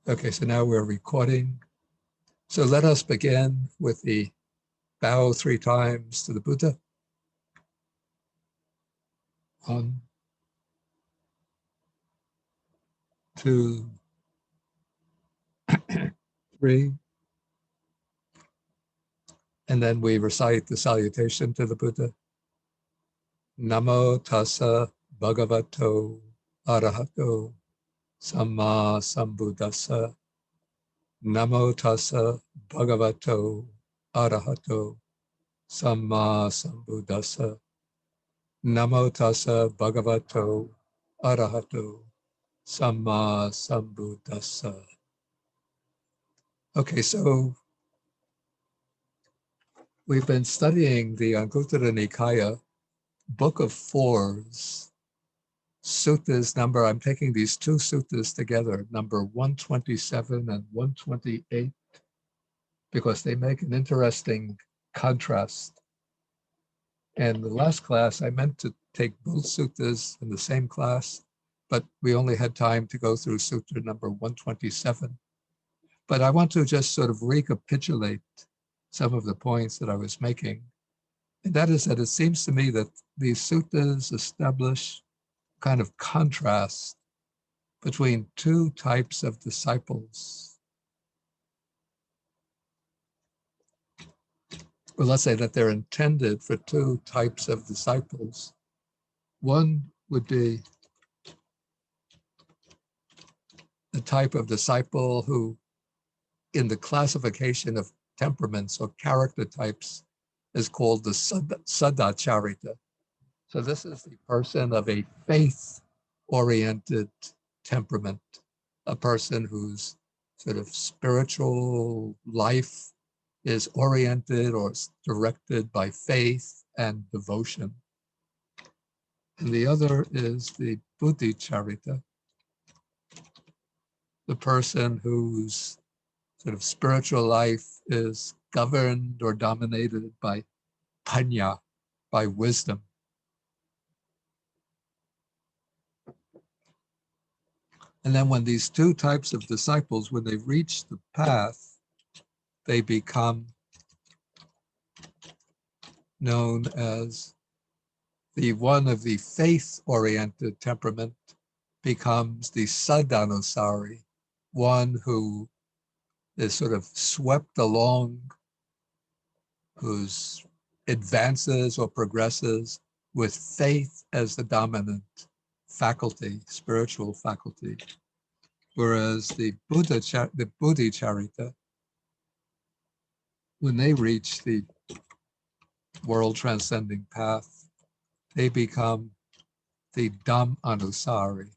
Okay, so now we're recording. So let us begin with the bow 3 times to the Buddha. 1, 2, 3. And then we recite the salutation to the Buddha. Namo tassa bhagavato arahato samma sambuddhassa. Namo tassa bhagavato arahato samma sambuddhassa. Namo tassa bhagavato arahato samma sambuddhassa. Okay, so we've been studying the Anguttara Nikaya, Book of Fours, suttas number, I'm taking these 2 suttas together, number 127 and 128, because they make an interesting contrast. And the last class, I meant to take both suttas in the same class, but we only had time to go through sutta number 127. But I want to just sort of recapitulate some of the points that I was making. And that is that it seems to me that these suttas establish kind of contrast between 2 types of disciples. Well, let's say that they're intended for 2 types of disciples. One would be the type of disciple who, in the classification of temperaments or character types, is called the Sadacharita. So this is the person of a faith-oriented temperament, a person whose sort of spiritual life is oriented or directed by faith and devotion. And the other is the Buddhicharita, the person whose sort of spiritual life is governed or dominated by panya, by wisdom. And then when these 2 types of disciples, when they reach the path, they become known as the one of the faith-oriented temperament becomes the sadhanusari, one who is sort of swept along, whose advances or progresses with faith as the dominant faculty, spiritual faculty. Whereas the Buddhicharita, when they reach the world transcending path, they become the Dhammanusari,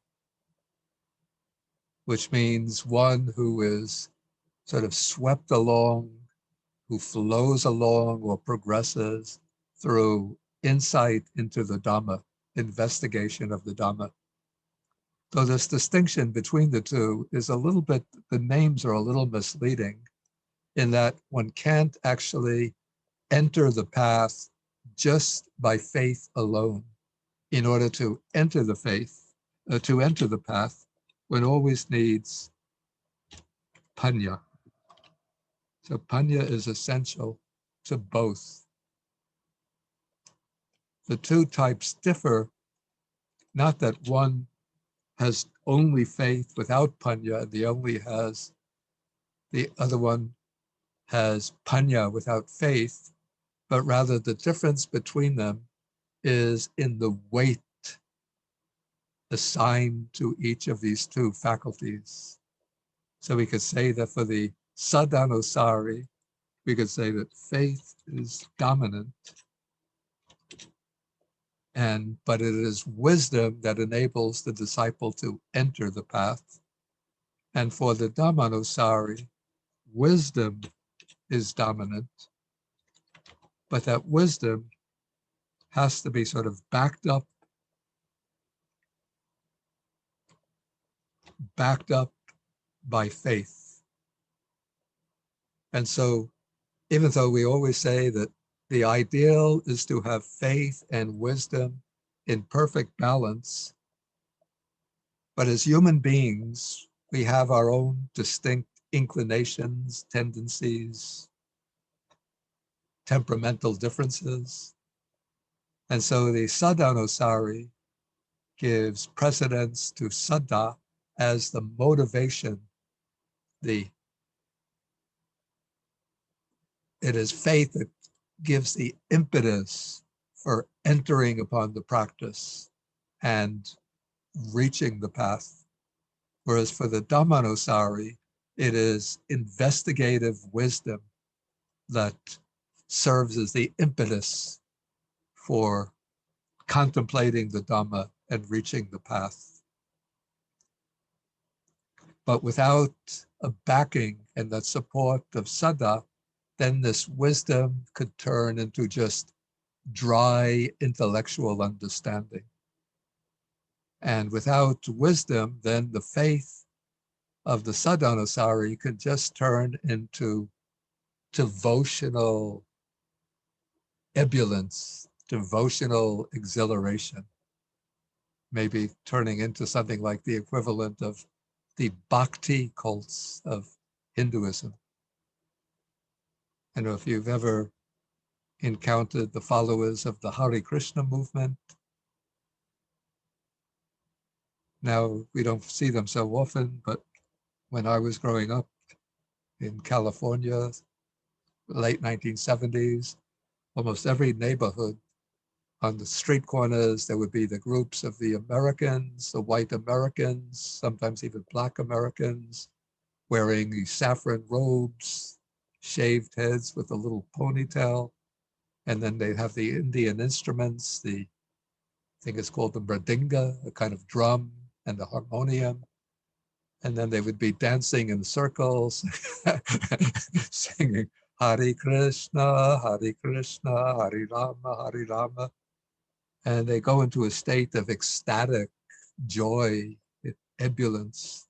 which means one who is sort of swept along, who flows along or progresses through insight into the Dhamma, investigation of the Dhamma. So this distinction between the 2 is a little bit, the names are a little misleading in that one can't actually enter the path just by faith alone. In order to enter the faith, to enter the path, one always needs panya. So panya is essential to both. The 2 types differ, not that one has only faith without panya, the other one has panya without faith, but rather the difference between them is in the weight assigned to each of these 2 faculties. So we could say that for the sadhanusari, we could say that faith is dominant, but it is wisdom that enables the disciple to enter the path. And for the Dhammanusari, wisdom is dominant, but that wisdom has to be sort of backed up by faith. And so even though we always say that the ideal is to have faith and wisdom in perfect balance, but as human beings, We have our own distinct inclinations, tendencies, temperamental differences. And so the sadhanusari gives precedence to saddha as the motivation. It is faith that gives the impetus for entering upon the practice and reaching the path. Whereas for the Dhammanusari, it is investigative wisdom that serves as the impetus for contemplating the Dhamma and reaching the path. But without a backing and the support of saddha, then this wisdom could turn into just dry intellectual understanding. And without wisdom, then the faith of the sadhanusari could just turn into devotional ebullience, devotional exhilaration, maybe turning into something like the equivalent of the bhakti cults of Hinduism. I don't know if you've ever encountered the followers of the Hare Krishna movement. Now, we don't see them so often, but when I was growing up in California, late 1970s, almost every neighborhood on the street corners, there would be the groups of the Americans, the white Americans, sometimes even Black Americans, wearing the saffron robes, shaved heads with a little ponytail. And then they have the Indian instruments, I think it's called the mridinga, a kind of drum, and the harmonium. And then they would be dancing in circles, singing Hare Krishna, Hare Krishna, Hare Rama, Hare Rama. And they go into a state of ecstatic joy, ebullience.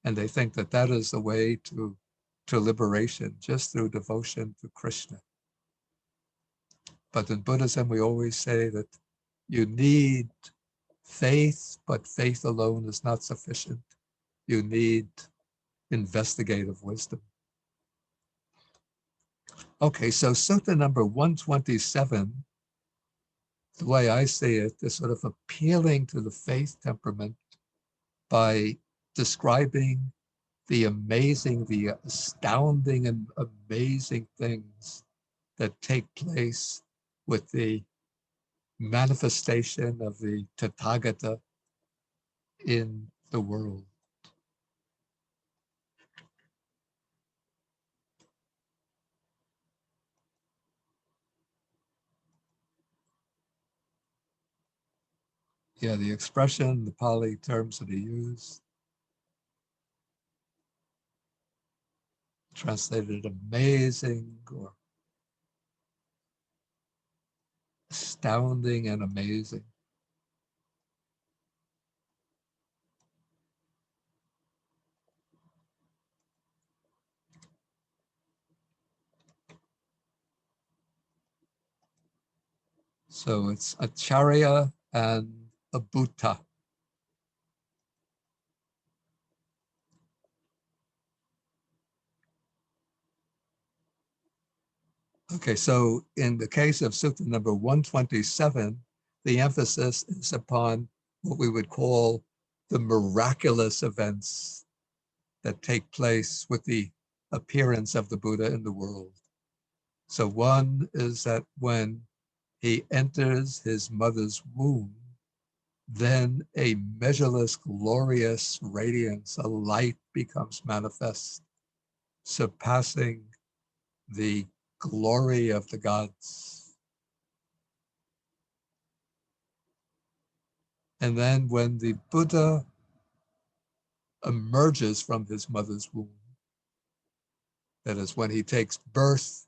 And they think that that is the way to liberation, just through devotion to Krishna. But in Buddhism, we always say that you need faith, but faith alone is not sufficient. You need investigative wisdom. Okay, so sutta number 127, the way I see it, is sort of appealing to the faith temperament by describing the amazing, the astounding and amazing things that take place with the manifestation of the Tathagata in the world. Yeah, the expression, the Pali terms that he used, translated amazing or astounding and amazing. So it's acharya and a bhuta. Okay, so in the case of sutta number 127, the emphasis is upon what we would call the miraculous events that take place with the appearance of the Buddha in the world. So one is that when he enters his mother's womb, then a measureless, glorious radiance, a light becomes manifest, surpassing the glory of the gods. And then when the Buddha emerges from his mother's womb, that is when he takes birth,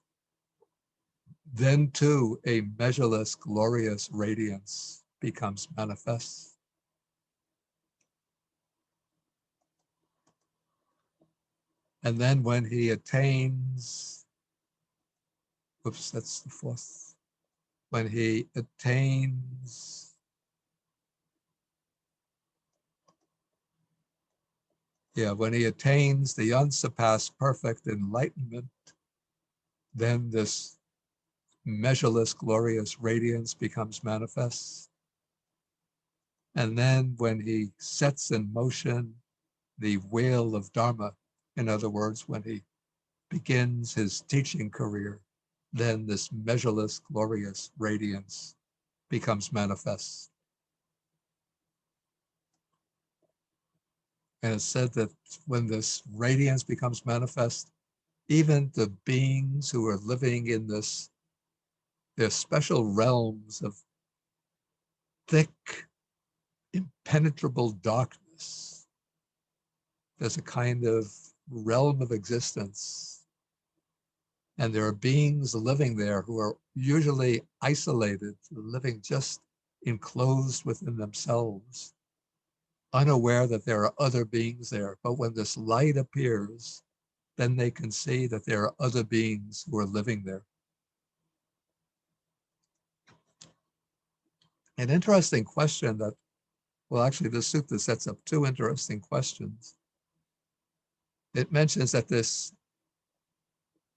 then too a measureless, glorious radiance becomes manifest. And then when he attains, oops, that's the fourth. When he attains, Yeah, when he attains the unsurpassed perfect enlightenment, then this measureless, glorious radiance becomes manifest. And then when he sets in motion the wheel of Dharma, in other words, when he begins his teaching career, then this measureless, glorious radiance becomes manifest. And it's said that when this radiance becomes manifest, even the beings who are living in this, their special realms of thick, impenetrable darkness, there's a kind of realm of existence. And there are beings living there who are usually isolated, living just enclosed within themselves, unaware that there are other beings there. But when this light appears, then they can see that there are other beings who are living there. An interesting question that, well, actually, the sutta sets up two interesting questions. It mentions that this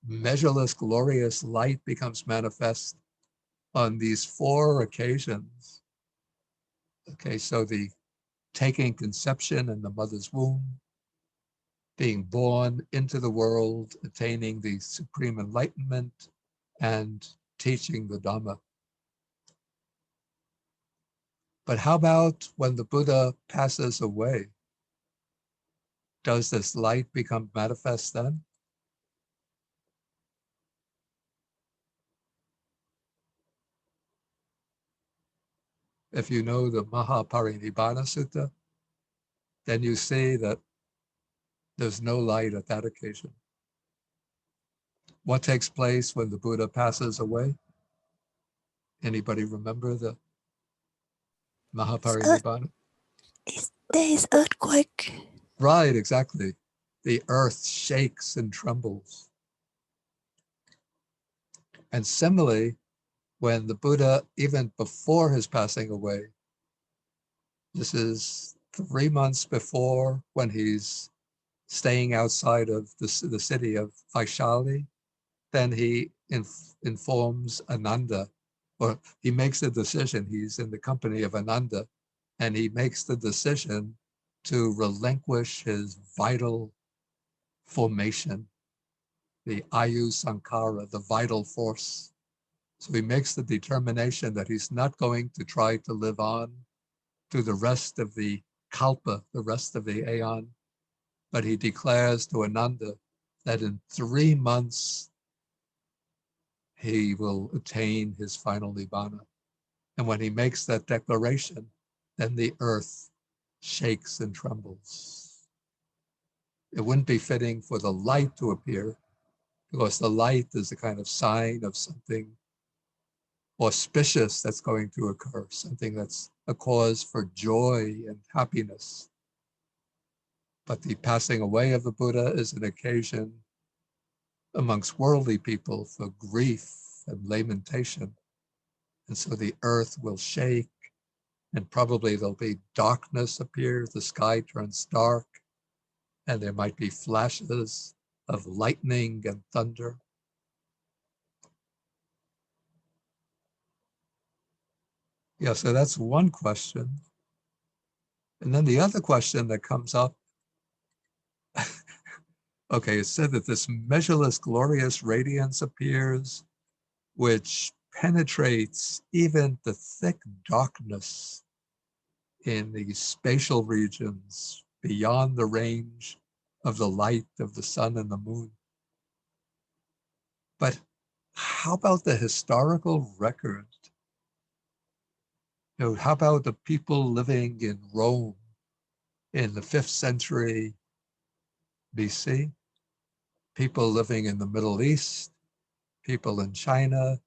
measureless, glorious light becomes manifest on these four occasions. Okay, so the taking conception in the mother's womb, being born into the world, attaining the supreme enlightenment, and teaching the Dhamma. But how about when the Buddha passes away? Does this light become manifest then? If you know the Mahaparinibbana Sutta, then you see that there's no light at that occasion. What takes place when the Buddha passes away? Anybody remember the Mahaparinibbana? There is earthquake. Right, exactly. The earth shakes and trembles. And similarly, when the Buddha, even before his passing away, this is 3 months before, when he's staying outside of the city of Vaishali, then he informs Ananda, or he makes a decision. He's in the company of Ananda, and he makes the decision to relinquish his vital formation, the Ayu Sankara, the vital force. So he makes the determination that he's not going to try to live on through the rest of the kalpa, the rest of the aeon, but he declares to Ananda that in 3 months he will attain his final nibbana. And when he makes that declaration, then the earth shakes and trembles. It wouldn't be fitting for the light to appear, because the light is a kind of sign of something auspicious that's going to occur, something that's a cause for joy and happiness. But the passing away of the Buddha is an occasion amongst worldly people for grief and lamentation. And so the earth will shake, and probably there'll be darkness appear, the sky turns dark, and there might be flashes of lightning and thunder. Yeah, so that's one question. And then the other question that comes up, okay, it said that this measureless, glorious radiance appears, which penetrates even the thick darkness in the spatial regions beyond the range of the light of the sun and the moon. But how about the historical record? How about the people living in Rome in the 5th century BC? People living in the Middle East, people in China,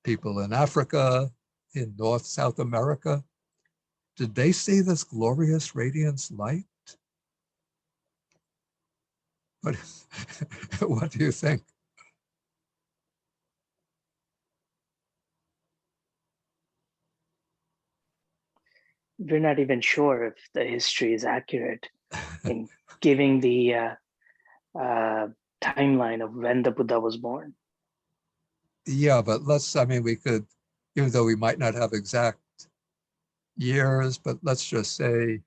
people in Africa, in North, South America. Did they see this glorious radiance light? What, what do you think? We're not even sure if the history is accurate. in giving the timeline of when the Buddha was born. Yeah, but we could, even though we might not have exact years, but let's just say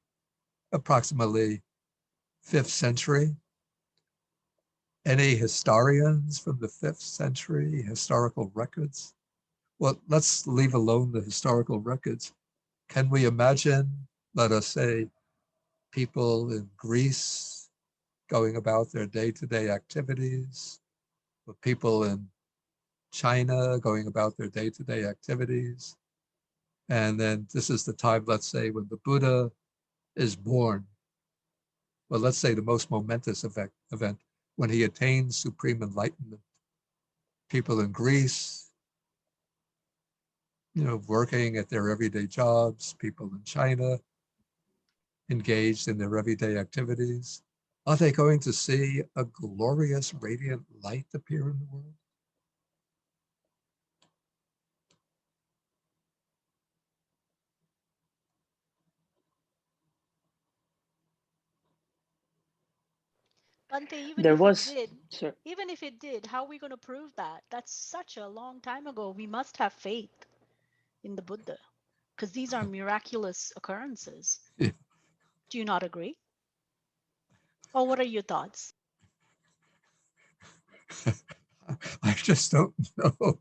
approximately 5th century. Any historians from the 5th century, historical records? Well, let's leave alone the historical records. Can we imagine, let us say, people in Greece going about their day-to-day activities, or people in China going about their day-to-day activities? And then this is the time, let's say, when the Buddha is born. Well, let's say the most momentous event when he attains supreme enlightenment. People in Greece, working at their everyday jobs, people in China engaged in their everyday activities. Are they going to see a glorious, radiant light appear in the world? Bante, even There if it was, did, sir, even if it did, how are we going to prove that? That's such a long time ago. We must have faith in the Buddha because these are miraculous occurrences. Yeah. Do you not agree? Or what are your thoughts? I just don't know.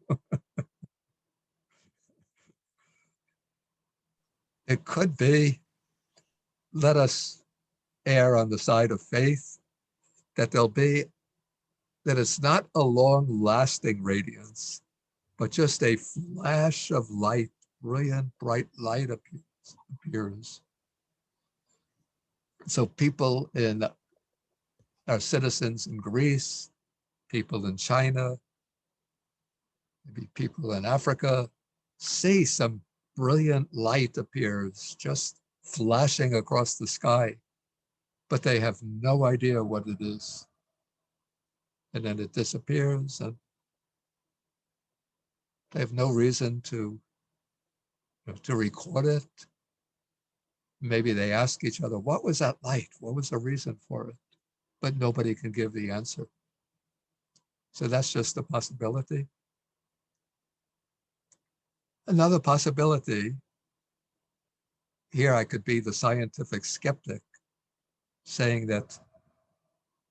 It could be. Let us err on the side of faith that that it's not a long-lasting radiance, but just a flash of light, brilliant, bright light appears. So people our citizens in Greece, people in China, maybe people in Africa, see some brilliant light appears just flashing across the sky, but they have no idea what it is. And then it disappears, and they have no reason to record it. Maybe they ask each other, what was that light? What was the reason for it? But nobody can give the answer. So that's just a possibility. Another possibility, here I could be the scientific skeptic, saying that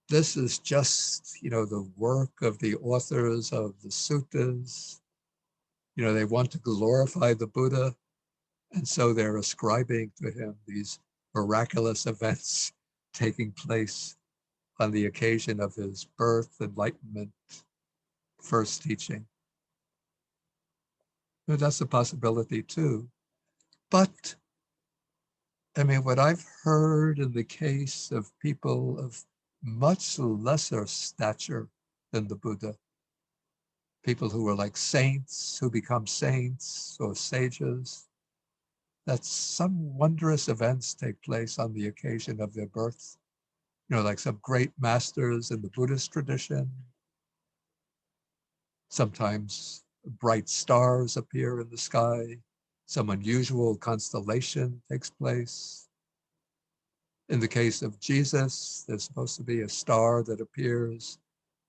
this is just, the work of the authors of the suttas. They want to glorify the Buddha, and so they're ascribing to him these miraculous events taking place on the occasion of his birth, enlightenment, first teaching. That's a possibility too. But what I've heard in the case of people of much lesser stature than the Buddha, people who are like saints, who become saints or sages, that some wondrous events take place on the occasion of their birth. Like some great masters in the Buddhist tradition. Sometimes bright stars appear in the sky. Some unusual constellation takes place. In the case of Jesus, there's supposed to be a star that appears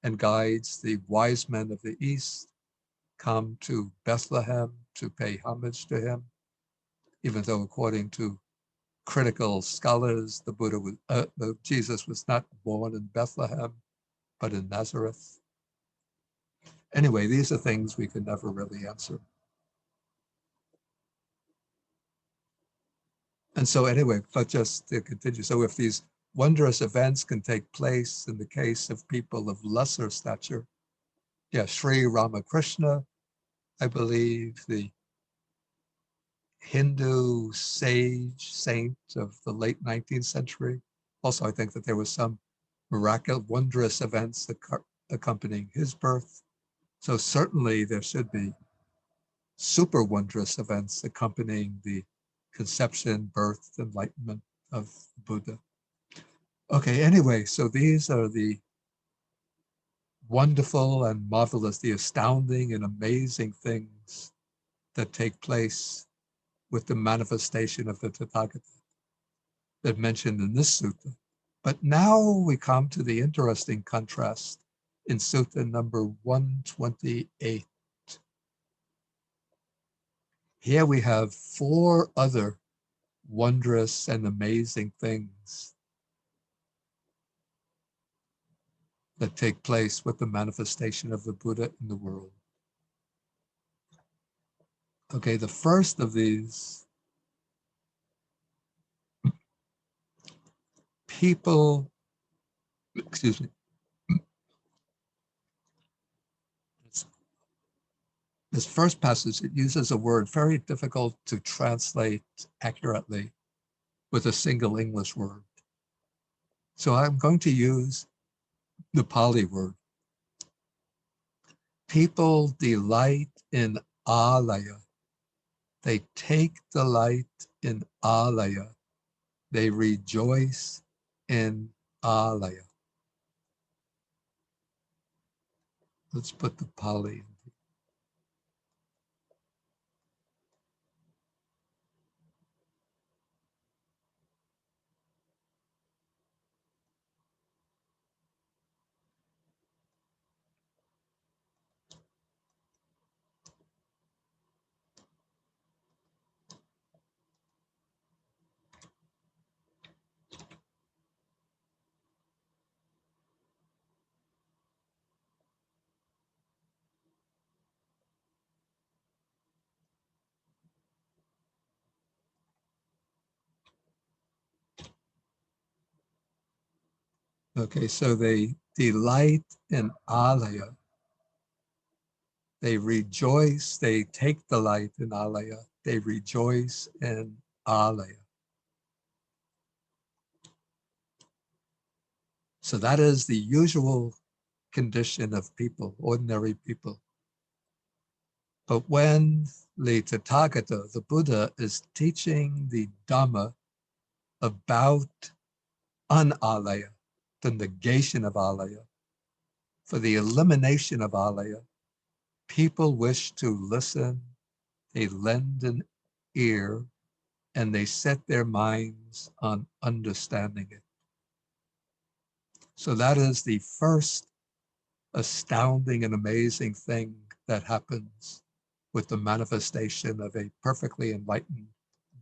and guides the wise men of the East come to Bethlehem to pay homage to him, even though according to critical scholars, Jesus was not born in Bethlehem, but in Nazareth. Anyway, these are things we can never really answer. And so anyway, but just to continue, so if these wondrous events can take place in the case of people of lesser stature, Sri Ramakrishna, I believe, the Hindu saint of the late 19th century. Also, I think that there was some miraculous, wondrous events accompanying his birth. So certainly there should be super wondrous events accompanying the conception, birth, enlightenment of Buddha. Okay, anyway, so these are the wonderful and marvelous, the astounding and amazing things that take place with the manifestation of the Tathagata that mentioned in this sutta. But now we come to the interesting contrast in Sutta number 128. Here we have 4 other wondrous and amazing things that take place with the manifestation of the Buddha in the world. Okay, the first of these, people, excuse me, this first passage, it uses a word very difficult to translate accurately with a single English word. So I'm going to use the Pali word. People delight in alaya. They take delight in alaya. They rejoice in alaya. Let's put the Pali. Okay, so they delight in alaya. They rejoice, they take delight in alaya. They rejoice in alaya. So that is the usual condition of people, ordinary people. But when the Tathagata, the Buddha, is teaching the Dhamma about unalaya, the negation of alaya, for the elimination of alaya, people wish to listen, they lend an ear, and they set their minds on understanding it. So that is the first astounding and amazing thing that happens with the manifestation of a perfectly enlightened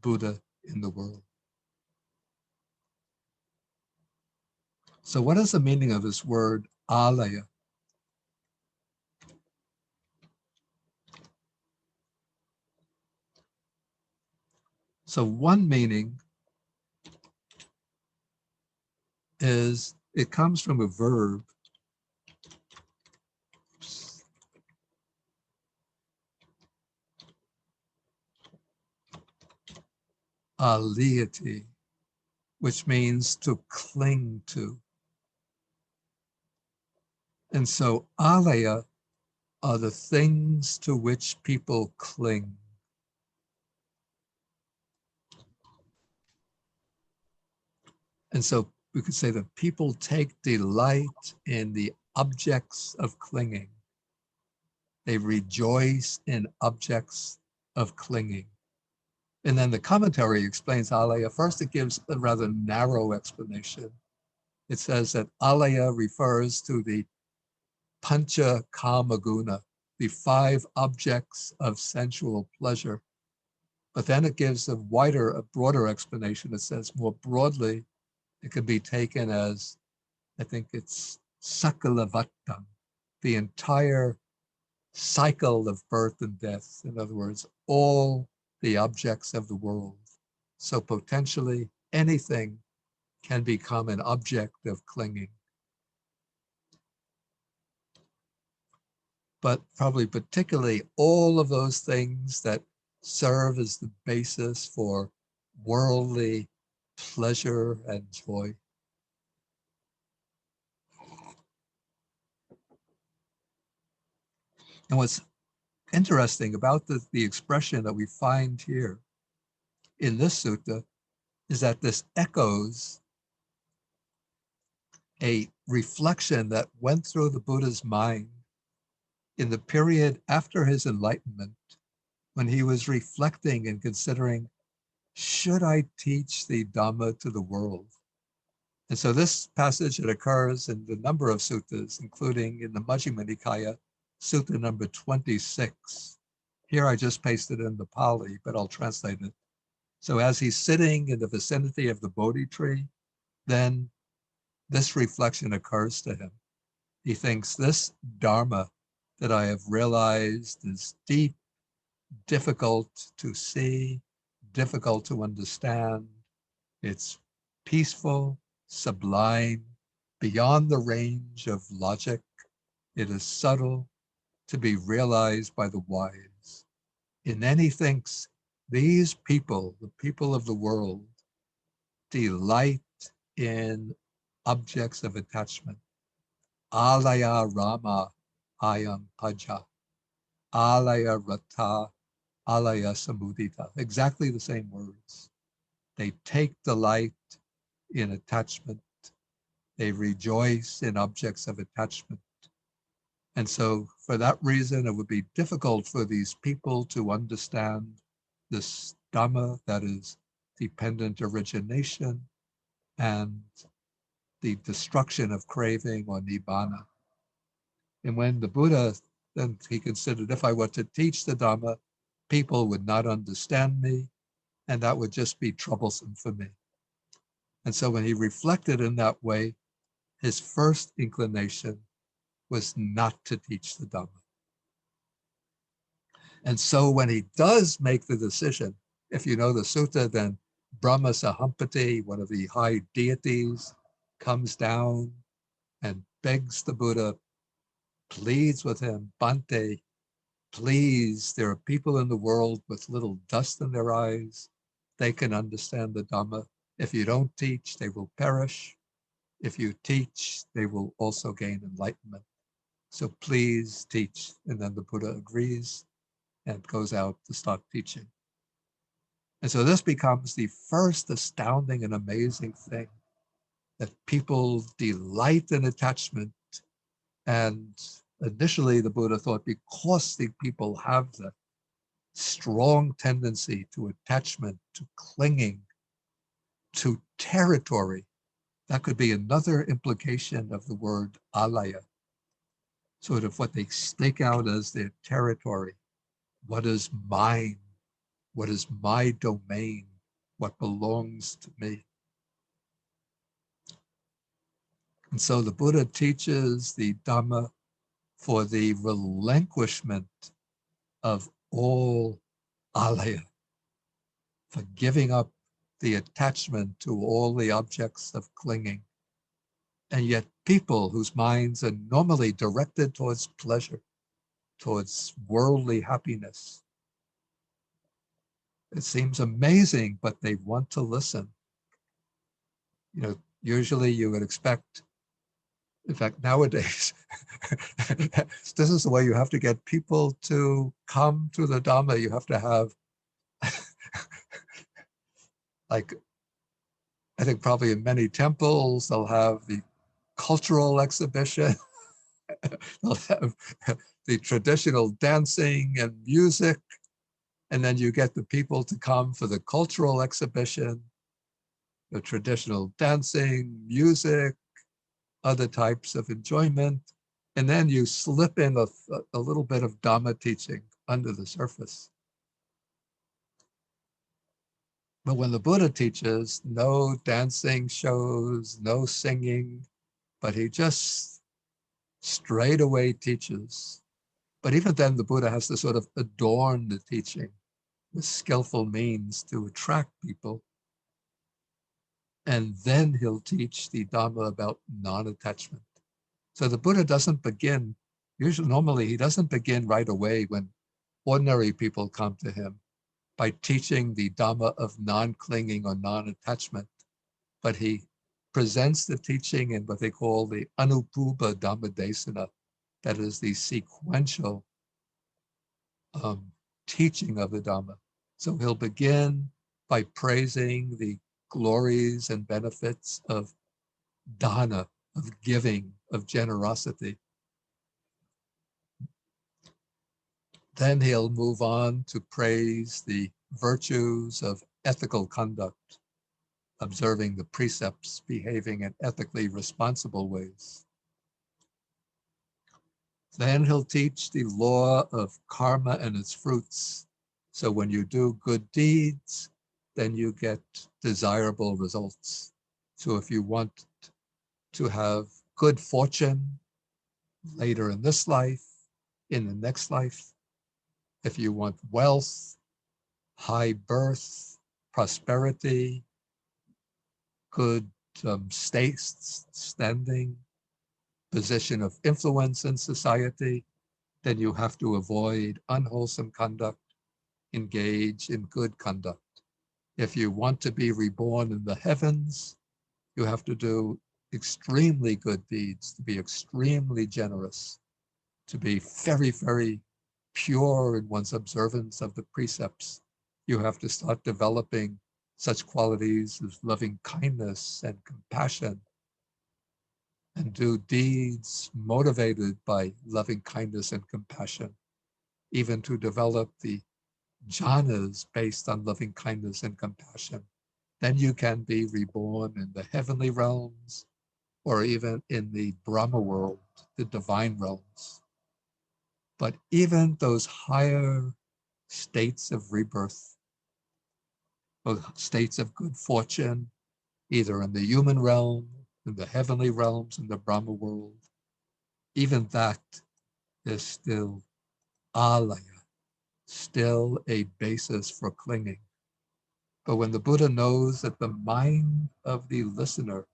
Buddha in the world. So what is the meaning of this word alaya? So one meaning is it comes from a verb, aliyati, which means to cling to. And so alaya are the things to which people cling. And so we could say that people take delight in the objects of clinging. They rejoice in objects of clinging. And then the commentary explains alaya. First, it gives a rather narrow explanation. It says that alaya refers to the pancha kama guna, the 5 objects of sensual pleasure. But then it gives a wider, a broader explanation. It says more broadly, it can be taken as, I think it's sakalavattam, the entire cycle of birth and death. In other words, all the objects of the world. So potentially anything can become an object of clinging. But probably particularly all of those things that serve as the basis for worldly pleasure and joy. And what's interesting about the expression that we find here in this sutta is that this echoes a reflection that went through the Buddha's mind in the period after his enlightenment, when he was reflecting and considering, should I teach the Dhamma to the world? And so this passage, it occurs in the number of suttas, including in the Majjhima Nikaya, sutta number 26. Here I just pasted in the Pali, but I'll translate it. So as he's sitting in the vicinity of the Bodhi tree, then this reflection occurs to him. He thinks this Dharma that I have realized is deep, difficult to see, difficult to understand. It's peaceful, sublime, beyond the range of logic. It is subtle, to be realized by the wise. And then he thinks, these people, the people of the world, delight in objects of attachment. Alaya Rama Ayam Paja. Alaya Rata Alaya Samudita. Exactly the same words. They take delight in attachment. They rejoice in objects of attachment. And so for that reason, it would be difficult for these people to understand this Dhamma, that is dependent origination and the destruction of craving or nibbana. And when the Buddha, then he considered, if I were to teach the Dhamma, people would not understand me, and that would just be troublesome for me. And so when he reflected in that way, his first inclination was not to teach the Dhamma. And so when he does make the decision, if you know the sutta, then Brahma Sahampati, one of the high deities, comes down and begs the Buddha, pleads with him, Bhante, please, there are people in the world with little dust in their eyes. They can understand the Dhamma. If you don't teach, they will perish. If you teach, they will also gain enlightenment. So please teach. And then the Buddha agrees and goes out to start teaching. And so this becomes the first astounding and amazing thing, that people delight in attachment. And initially the Buddha thought, because the people have the strong tendency to attachment, to clinging, to territory, that could be another implication of the word alaya, sort of what they stake out as their territory. What is mine? What is my domain? What belongs to me? And so the Buddha teaches the Dhamma for the relinquishment of all alaya, for giving up the attachment to all the objects of clinging. And yet people whose minds are normally directed towards pleasure, towards worldly happiness, it seems amazing, but they want to listen. You know, usually you would expect, in fact, nowadays, this is the way you have to get people to come to the Dhamma. You have to have, like, I think probably in many temples, they'll have the cultural exhibition. They'll have the traditional dancing and music. And then you get the people to come for the cultural exhibition, the traditional dancing, music, other types of enjoyment. And then you slip in a little bit of Dhamma teaching under the surface. But when the Buddha teaches, no dancing shows, no singing, but he just straight away teaches. But even then, the Buddha has to sort of adorn the teaching with skillful means to attract people. And then he'll teach the Dhamma about non-attachment. So the Buddha doesn't begin, normally he doesn't begin right away when ordinary people come to him by teaching the Dhamma of non-clinging or non-attachment, but he presents the teaching in what they call the Anupuba Dhammadesana, that is the sequential teaching of the Dhamma. So he'll begin by praising the glories and benefits of dana, of giving, of generosity. Then he'll move on to praise the virtues of ethical conduct, observing the precepts, behaving in ethically responsible ways. Then he'll teach the law of karma and its fruits. So when you do good deeds, then you get desirable results. So if you want to have good fortune later in this life, in the next life, if you want wealth, high birth, prosperity, good standing, position of influence in society, then you have to avoid unwholesome conduct, engage in good conduct. If you want to be reborn in the heavens, you have to do extremely good deeds, to be extremely generous, to be very, very pure in one's observance of the precepts. You have to start developing such qualities as loving kindness and compassion, and do deeds motivated by loving kindness and compassion, even to develop the jhanas based on loving kindness and compassion. Then you can be reborn in the heavenly realms or even in the Brahma world, the divine realms. But even those higher states of rebirth, those states of good fortune, either in the human realm, in the heavenly realms, in the Brahma world, even that is still alaya, still a basis for clinging. But when the Buddha knows that the mind of the listener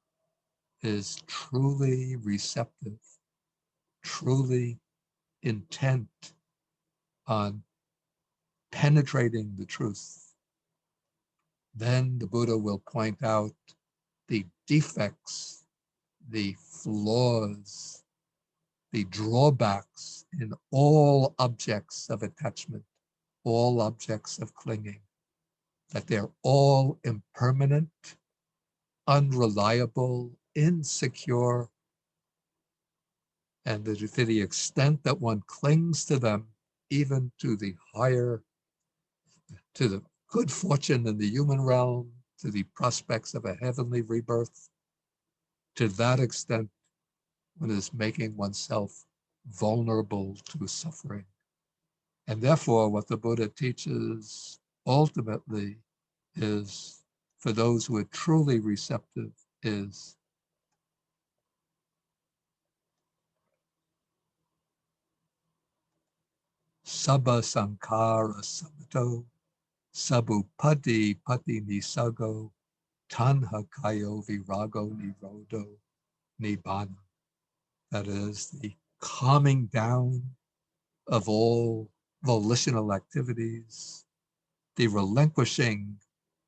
is truly receptive, truly intent on penetrating the truth, then the Buddha will point out the defects, the flaws, the drawbacks in all objects of attachment, all objects of clinging, that they're all impermanent, unreliable, insecure, and that to the extent that one clings to them, even to the higher, to the good fortune in the human realm, to the prospects of a heavenly rebirth, to that extent, one is making oneself vulnerable to suffering. And therefore, what the Buddha teaches ultimately is, for those who are truly receptive, is sabba sankara samato, sabupati pati nisago, tanha kayo virago nirodo nibbana. That is the calming down of all volitional activities, the relinquishing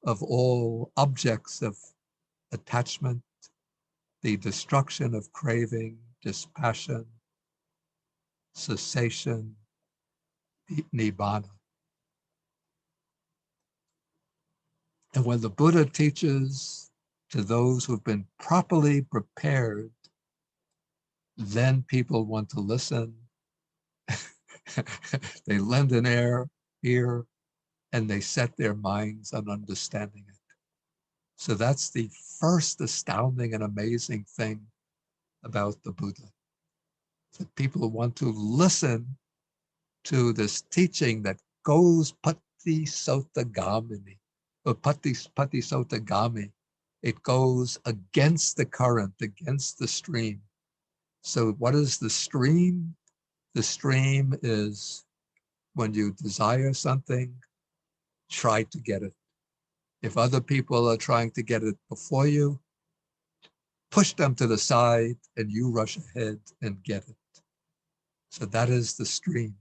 of all objects of attachment, the destruction of craving, dispassion, cessation, nibbana. And when the Buddha teaches to those who've been properly prepared, then people want to listen. They lend an ear, and they set their minds on understanding it. So that's the first astounding and amazing thing about the Buddha, that people want to listen to this teaching that goes pati sota gamini, or pati sota gami. It goes against the current, against the stream. So what is the stream? The stream is when you desire something, try to get it. If other people are trying to get it before you, push them to the side and you rush ahead and get it. So that is the stream.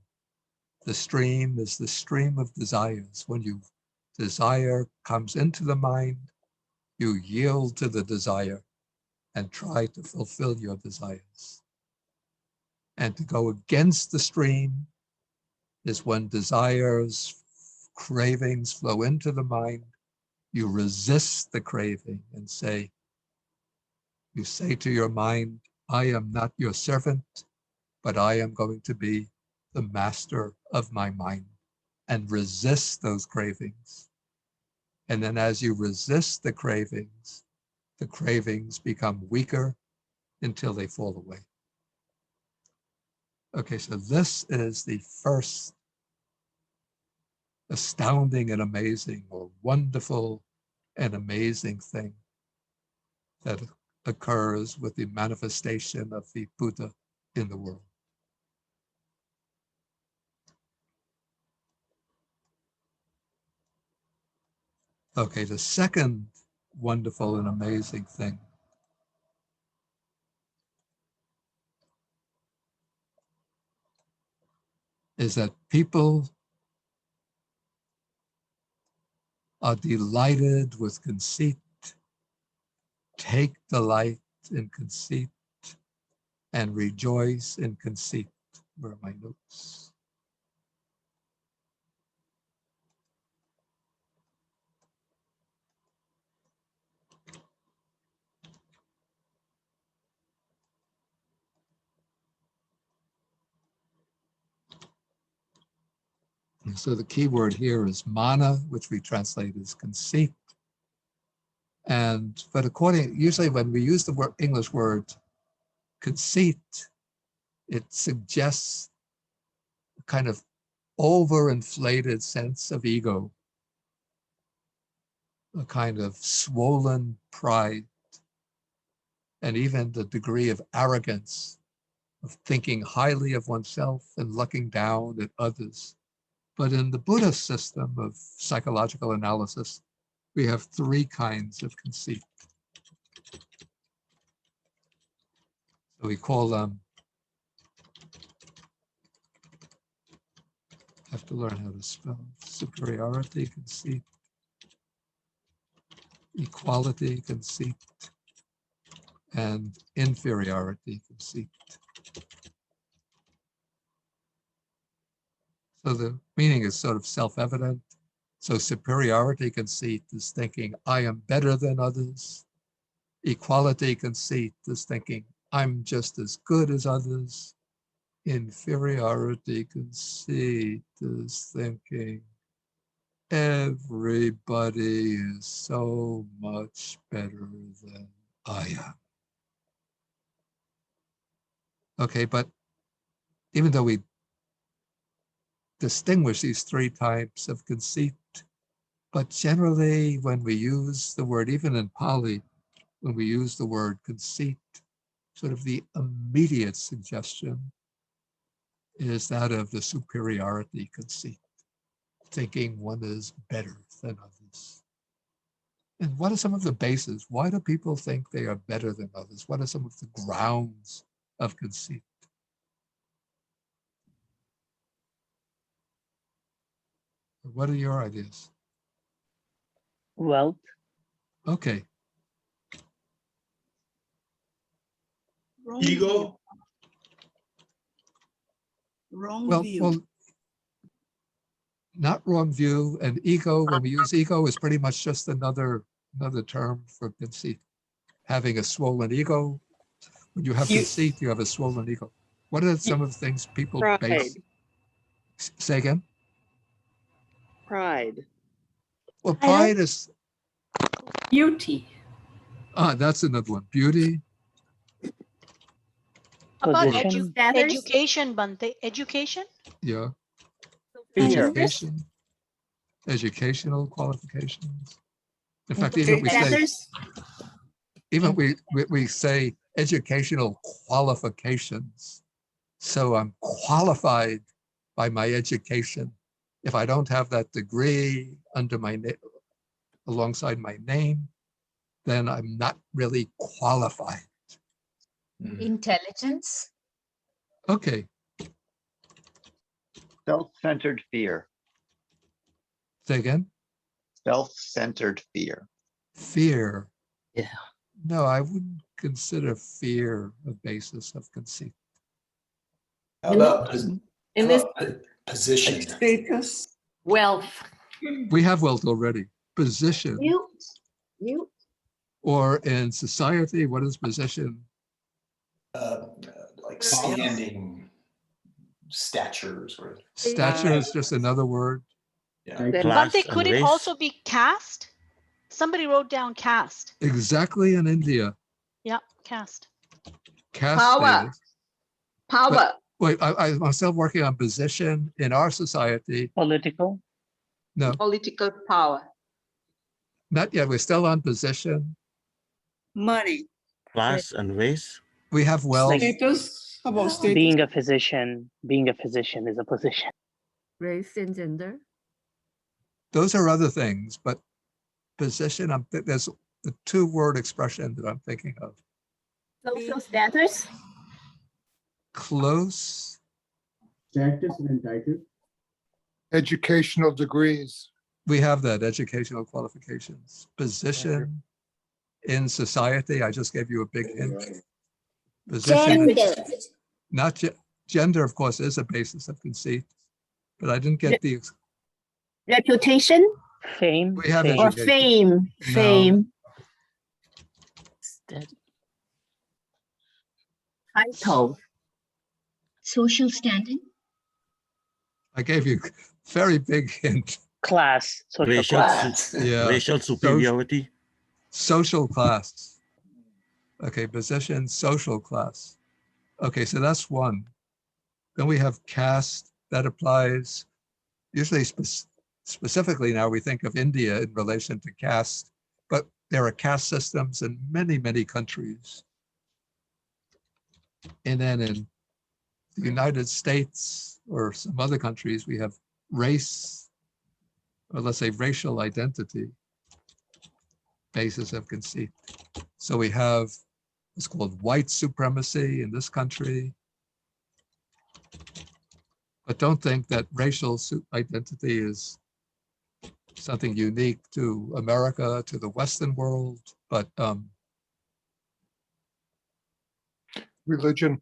The stream is the stream of desires. When desire comes into the mind, you yield to the desire and try to fulfill your desires. And to go against the stream is when desires, cravings flow into the mind, you resist the craving and you say to your mind, I am not your servant, but I am going to be the master of my mind, and resist those cravings. And then as you resist the cravings become weaker until they fall away. Okay, so this is the first astounding and amazing, or wonderful and amazing thing that occurs with the manifestation of the Buddha in the world. Okay, the second wonderful and amazing thing is that people are delighted with conceit, take delight in conceit, and rejoice in conceit. Where are my notes? And so the key word here is mana, which we translate as conceit. But usually when we use the English word conceit, it suggests a kind of overinflated sense of ego, a kind of swollen pride, and even the degree of arrogance of thinking highly of oneself and looking down at others. But in the Buddhist system of psychological analysis, we have three kinds of conceit. So we call them, I have to learn how to spell, superiority conceit, equality conceit, and inferiority conceit. So the meaning is sort of self-evident. So superiority conceit is thinking, I am better than others. Equality conceit is thinking, I'm just as good as others. Inferiority conceit is thinking, everybody is so much better than I am. Okay, but even though we distinguish these three types of conceit, but generally when we use the word, even in Pali, when we use the word conceit, sort of the immediate suggestion is that of the superiority conceit, thinking one is better than others. And what are some of the bases? Why do people think they are better than others? What are some of the grounds of conceit? What are your ideas? Wealth. Okay. Wrong Ego. Wrong Well, view. not wrong view. And ego, when we use ego, is pretty much just another term for conceit. Having a swollen ego. When you have conceit, you have a swollen ego. What are some of the things people base? Say again? Pride. Well, pride is, Beauty. that's another one. Beauty. About Position. education, Bante. Education? Yeah. Fear. Education. Educational qualifications. In fact, even we say, we say educational qualifications. So I'm qualified by my education. If I don't have that degree under my alongside my name, then I'm not really qualified. Intelligence. Okay, Self-centered fear. say again. Self-centered fear. Fear. Yeah. No, I wouldn't consider fear a basis of conceit. How about In this position? Status. wealth. We have wealth already. Position. You. Or in society, what is position? Like standing, stature, sort of. Stature is just another word. Yeah. Bante, could it also be caste? Somebody wrote down caste. Exactly in India. Yeah, caste. Caste Power. status. Power. Wait, I'm still working on position in our society. Political. No, Political power. not yet. We're still on position. Money. Class and race. We have wealth. Status. How about status? Being a physician is a position. Race and gender. Those are other things, but position, there's the 2-word expression that I'm thinking of. Social status. Close. Status and entitled. Educational degrees. We have that, educational qualifications. Position in society. I just gave you a big hint. Position. Not gender, of course, is a basis of conceit, but I didn't get the. Reputation Fame. We have fame. or education. fame. No. Fame. Title. Social standing. I gave you a very big hint. Class. Social Racial, class. Yeah. racial superiority. Social class. Okay, position, social class. Okay, so that's one. Then we have caste. That applies usually specifically now we think of India in relation to caste, but there are caste systems in many, many countries. And then in the United States or some other countries, we have race, or let's say racial identity, basis of conceit. So we have what's called white supremacy in this country. But don't think that racial identity is something unique to America, to the Western world, but Religion.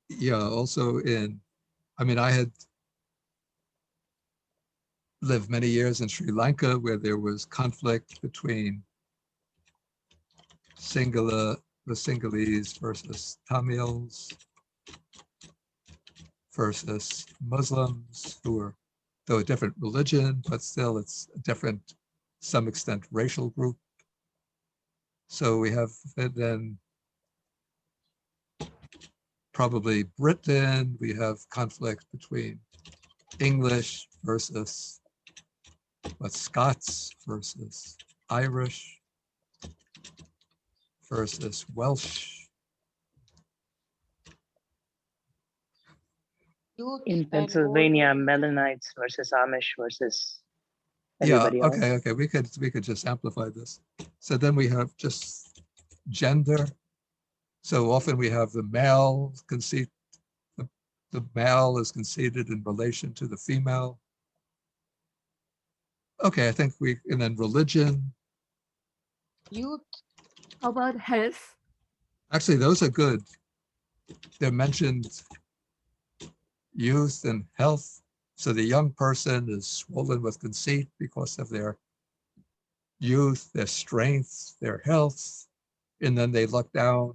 yeah, also I had lived many years in Sri Lanka where there was conflict between the Sinhalese versus Tamils versus Muslims who are, though a different religion, but still it's a different, to some extent, racial group. So we have then probably Britain, we have conflict between English versus Scots versus Irish versus Welsh. In Pennsylvania, Mennonites versus Amish versus everybody else. Okay. We could just amplify this. So then we have just gender. So often we have the male conceit. The male is conceited in relation to the female. Okay, I think and then religion. Youth. How about health? Actually, those are good. They're mentioned youth and health. So the young person is swollen with conceit because of their youth, their strength, their health. And then they look down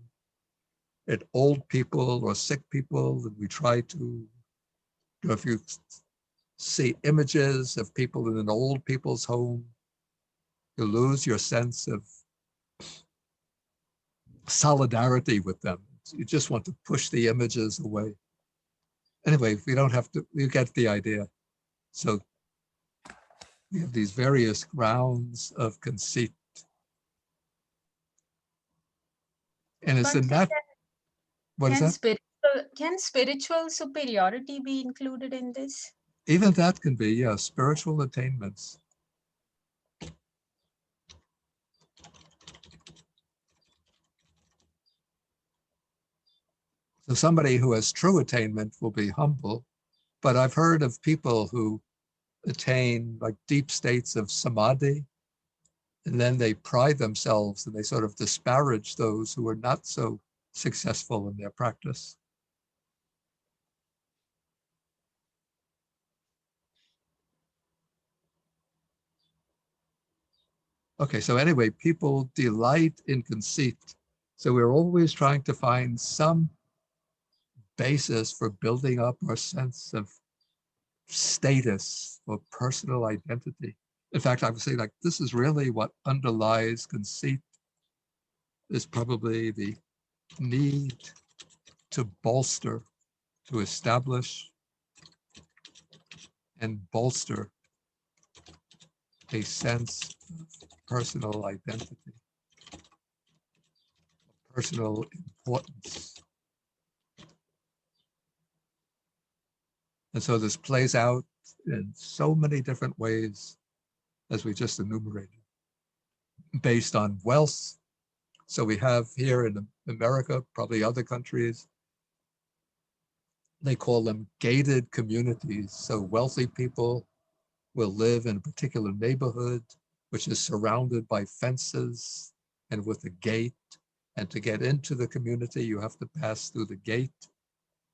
at old people or sick people. And we try to, if you see images of people in an old people's home, you lose your sense of solidarity with them. You just want to push the images away. Anyway, we don't have to, you get the idea. So we have these various grounds of conceit. And it's in that, what is that? Can spiritual superiority be included in this? Even that can be, yeah, spiritual attainments. So somebody who has true attainment will be humble, but I've heard of people who attain like deep states of samadhi, and then they pride themselves and they sort of disparage those who are not so successful in their practice. Okay, so anyway, people delight in conceit. So we're always trying to find some basis for building up our sense of status or personal identity. In fact, I would say like this is really what underlies conceit is probably the need to bolster, to establish and bolster a sense of personal identity, personal importance. And so this plays out in so many different ways, as we just enumerated, based on wealth. So we have here in America, probably other countries, they call them gated communities. So wealthy people will live in a particular neighborhood, which is surrounded by fences and with a gate. And to get into the community, you have to pass through the gate,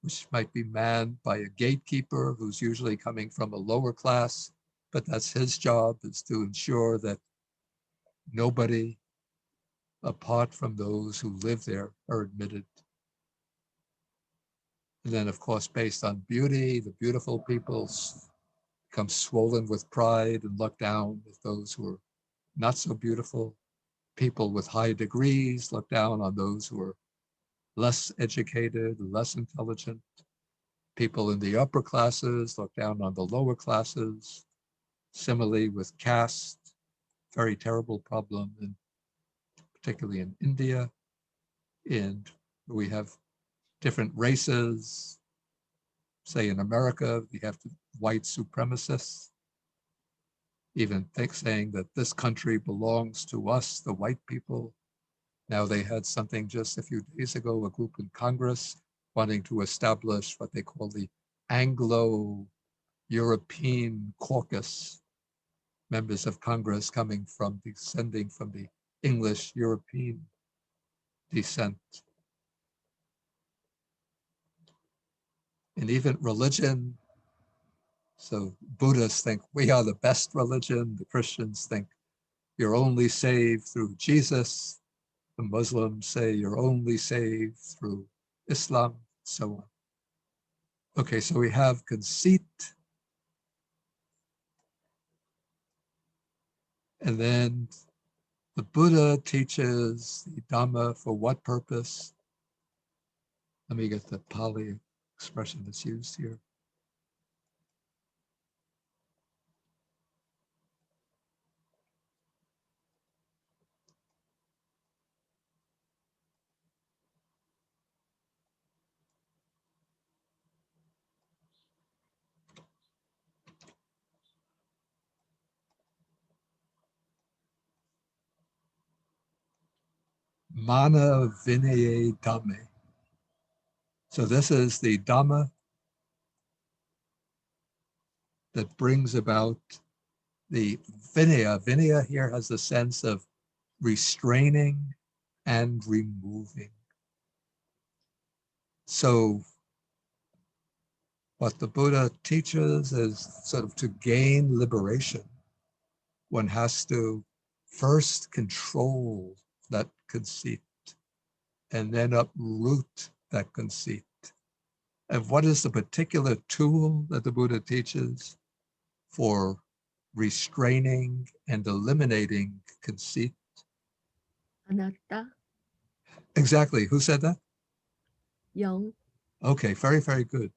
which might be manned by a gatekeeper who's usually coming from a lower class, but that's his job, is to ensure that nobody apart from those who live there are admitted. And then, of course, based on beauty, the beautiful people become swollen with pride and look down at those who are not so beautiful. People with high degrees look down on those who are less educated, less intelligent. People in the upper classes look down on the lower classes. Similarly with caste, very terrible problem, and particularly in India, and we have different races. Say in America, we have the white supremacists, even saying that this country belongs to us, the white people. Now they had something just a few days ago, a group in Congress wanting to establish what they call the Anglo-European caucus, members of Congress descending from the English European descent. And even religion, so Buddhists think we are the best religion, the Christians think you're only saved through Jesus, the Muslims say you're only saved through Islam, so on. Okay, so we have conceit. And then the Buddha teaches the Dhamma for what purpose? Let me get the Pali expression that's used here. Mana Vinaya Dhamme. So this is the Dhamma that brings about the Vinaya. Vinaya here has the sense of restraining and removing. So what the Buddha teaches is sort of to gain liberation, one has to first control that conceit and then uproot that conceit. And what is the particular tool that the Buddha teaches for restraining and eliminating conceit? Anatta. Exactly. Who said that? Young. Okay, very, very good.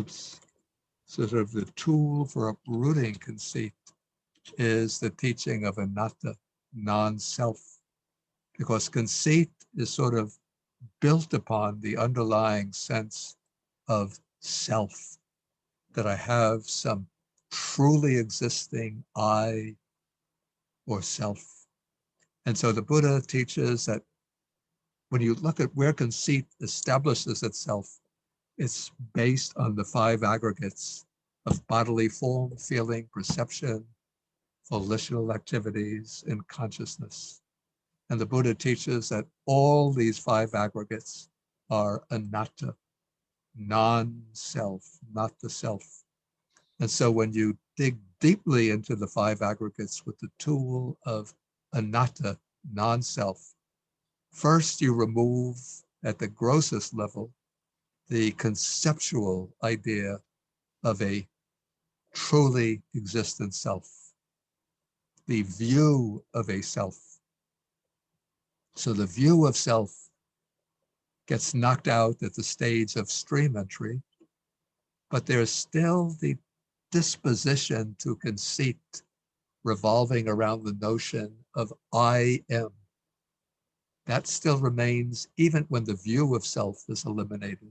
Oops. Sort of the tool for uprooting conceit is the teaching of anatta, non-self, because conceit is sort of built upon the underlying sense of self, that I have some truly existing I or self. And so the Buddha teaches that when you look at where conceit establishes itself, it's based on the 5 aggregates of bodily form, feeling, perception, volitional activities, and consciousness. And the Buddha teaches that all these 5 aggregates are anatta, non-self, not the self. And so when you dig deeply into the 5 aggregates with the tool of anatta, non-self, first you remove at the grossest level the conceptual idea of a truly existent self, the view of a self. So the view of self gets knocked out at the stage of stream entry, but there's still the disposition to conceit revolving around the notion of I am. That still remains even when the view of self is eliminated.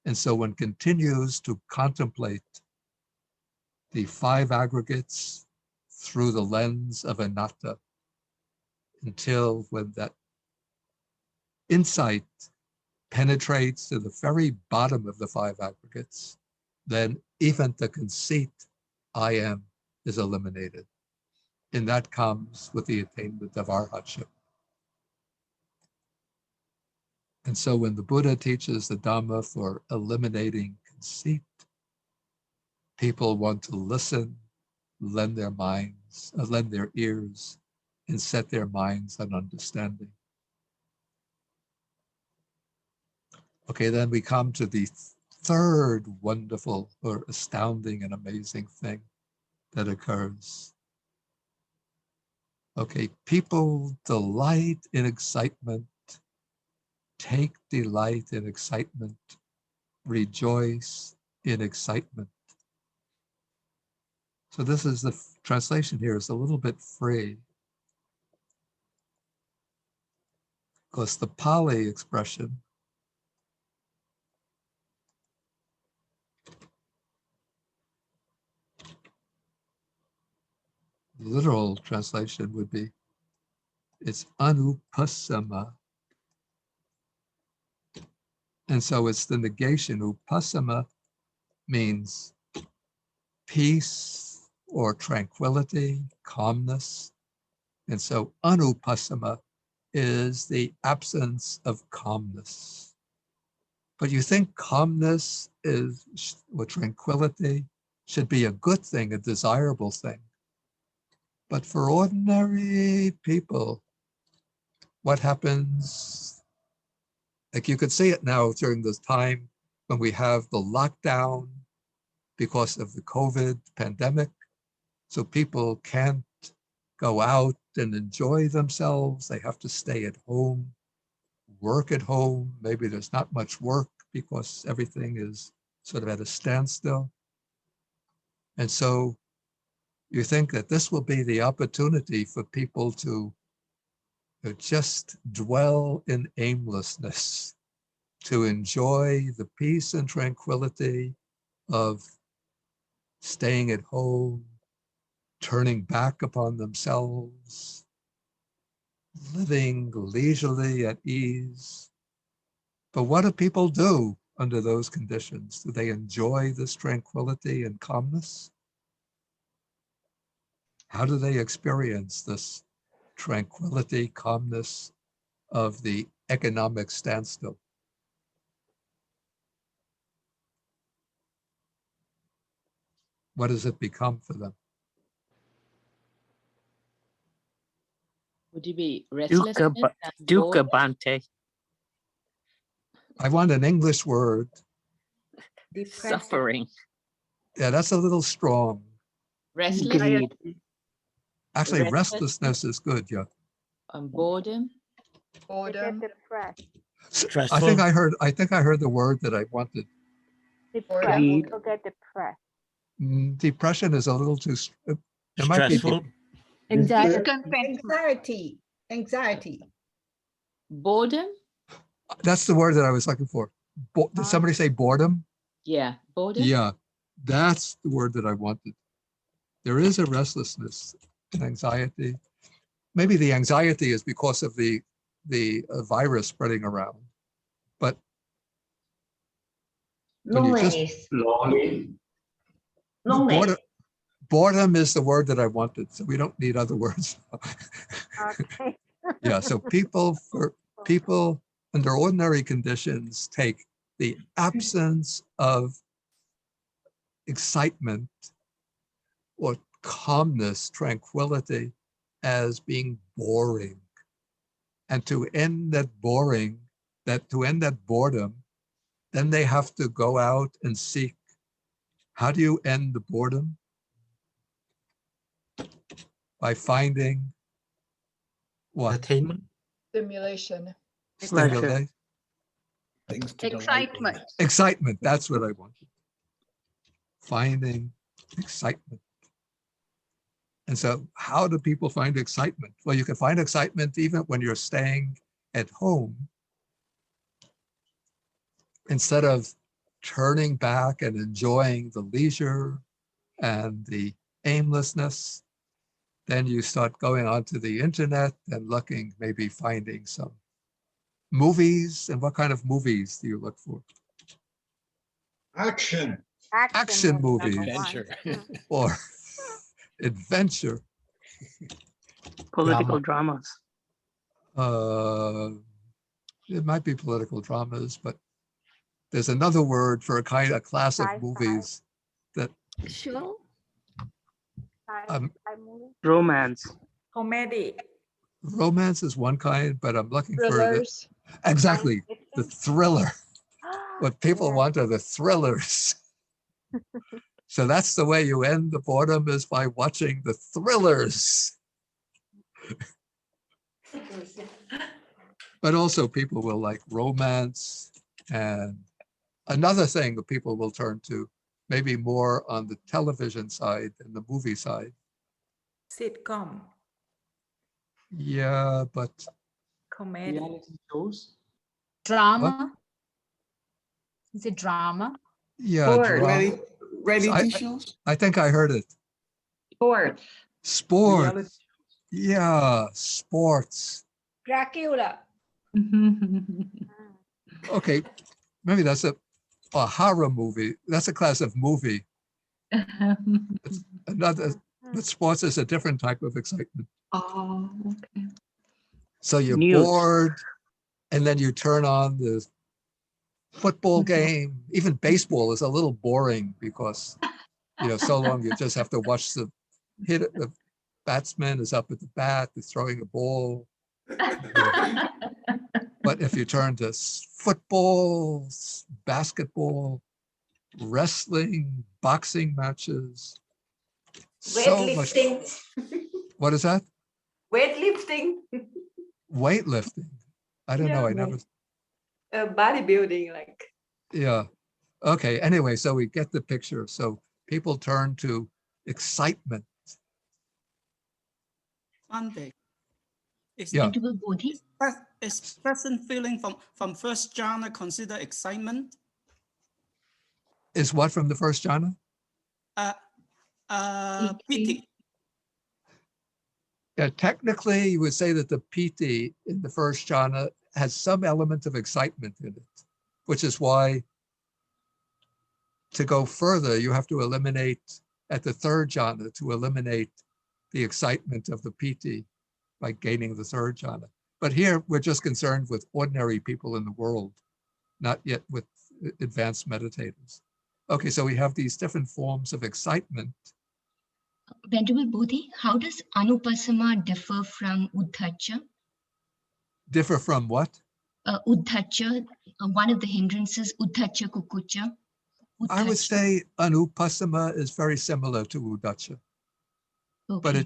And so one continues to contemplate the five aggregates through the lens of anatta until when that insight penetrates to the very bottom of the five aggregates, then even the conceit, I am, is eliminated. And that comes with the attainment of arhatship. And so when the Buddha teaches the Dhamma for eliminating conceit, people want to listen, lend their minds, lend their ears, and set their minds on understanding. Okay, then we come to the third wonderful or astounding and amazing thing that occurs. Okay, people delight in excitement, take delight in excitement, rejoice in excitement. So this is the translation here is a little bit free, because the Pali expression literal translation would be, it's anupasama. And so it's the negation. Upasama means peace or tranquility, calmness. And so anupasama is the absence of calmness. But you think calmness is, or tranquility should be a good thing, a desirable thing. But for ordinary people, what happens, like you could see it now during this time when we have the lockdown because of the COVID pandemic. So people can't go out and enjoy themselves. They have to stay at home, work at home. Maybe there's not much work because everything is sort of at a standstill. And so you think that this will be the opportunity for people to just dwell in aimlessness, to enjoy the peace and tranquility of staying at home, turning back upon themselves, living leisurely at ease. But what do people do under those conditions? Do they enjoy this tranquility and calmness? How do they experience this tranquility, calmness of the economic standstill? What does it become for them? Would you be restless? Dukkha Bhante. I want an English word. Suffering. Yeah, that's a little strong. Restlessness. Actually, restlessness is good, yeah. Boredom. Boredom. I think I heard the word that I wanted. Depression. People get depressed. Depression is a little too it might be stressful. Anxiety. Boredom. That's the word that I was looking for. Did somebody say boredom? Yeah, boredom. Yeah, that's the word that I wanted. There is a restlessness and anxiety. Maybe the anxiety is because of the virus spreading around, but Loneliness. boredom is the word that I wanted, so we don't need other words. Okay. Yeah, so people under ordinary conditions take the absence of excitement or calmness, tranquility as being boring. And to end that boredom, then they have to go out and seek How do you end the boredom? By finding what? Attainment. Stimulation. Stimulate. Things to delight in. Excitement. Excitement, that's what I wanted. Finding excitement. And so how do people find excitement? Well, you can find excitement even when you're staying at home. Instead of turning back and enjoying the leisure and the aimlessness, then you start going onto the internet and looking, maybe finding some movies. And what kind of movies do you look for? Action. Action movies. Adventure. Or adventure. Political dramas. It might be political dramas, but there's another word for a class of movies that Show. Romance. Comedy. romance is one kind, but I'm looking Thrillers. for exactly the thriller. What people want are the thrillers. So that's the way you end the boredom, is by watching the thrillers. But also people will like romance, and another thing that people will turn to, maybe more on the television side than the movie side. Sitcom. Yeah, but Comedy. Reality shows. Drama. Is it drama? yeah, drama. Reality shows. I think I heard it. Sports. Sports. Reality. Yeah, sports. Dracula. Okay, maybe that's a horror movie. That's a class of movie. Another, but sports is a different type of excitement. Oh, okay. So you're News. bored, and then you turn on the football game. Even baseball is a little boring because, so long you just have to watch the hit. The batsman is up at the bat, is throwing a ball. But if you turn to football, basketball, wrestling, boxing matches, so much. What is that? Weightlifting. Weightlifting. I don't know. I never. Bodybuilding, like. Yeah. Okay. Anyway, so we get the picture. So people turn to excitement. Monday. Yeah. Bhikkhu Bodhi. Is present feeling from first jhana consider excitement? Is what from the first jhana? Piti. Yeah, technically, you would say that the piti in the first jhana has some element of excitement in it, which is why to go further, you have to eliminate at the third jhana to eliminate the excitement of the piti by gaining the third jhana. But here we're just concerned with ordinary people in the world, not yet with advanced meditators. Okay, so we have these different forms of excitement. Venerable Bodhi, how does Anupassama differ from Uddhacha? Differ from what? Uddhacha, one of the hindrances, Uddhacha Kukucha. I would say Anupassama is very similar to Uddhacha. Okay. But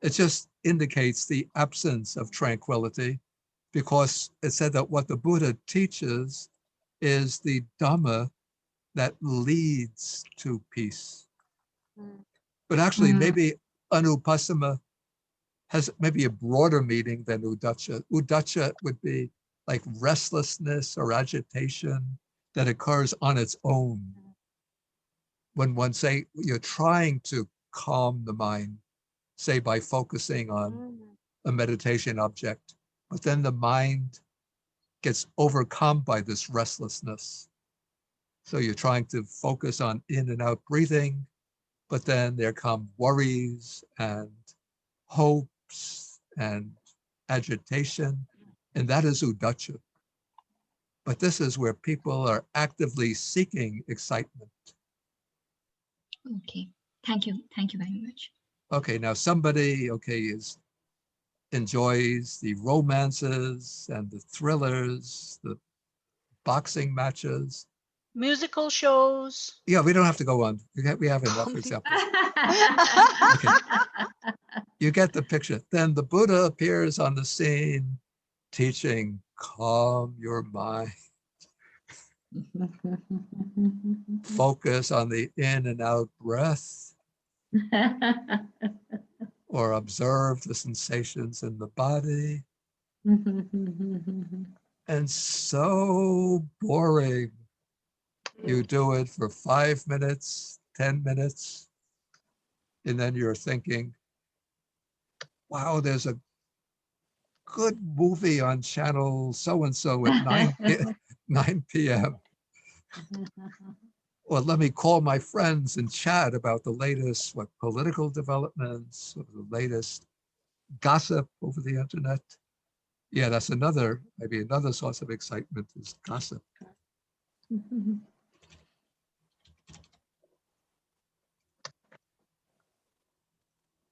it just indicates the absence of tranquility, because it said that what the Buddha teaches is the Dhamma that leads to peace. But actually, maybe Anupassama has maybe a broader meaning than Uddhacha. Uddhacha would be like restlessness or agitation that occurs on its own. When one say you're trying to calm the mind, say by focusing on a meditation object, but then the mind gets overcome by this restlessness. So you're trying to focus on in and out breathing, but then there come worries and hopes and agitation, and that is Uddhacha. But this is where people are actively seeking excitement. Okay, thank you very much. Okay, now somebody, enjoys the romances and the thrillers, the boxing matches, Musical shows. Yeah, we don't have to go on. We have enough examples. Okay. You get the picture. Then the Buddha appears on the scene teaching, calm your mind. Focus on the in and out breath, or observe the sensations in the body. And so boring. You do it for 5 minutes, 10 minutes, and then you're thinking, wow, there's a good movie on channel so-and-so at 9 p.m. Or let me call my friends and chat about the latest political developments, or the latest gossip over the internet. Yeah, that's maybe another source of excitement is gossip.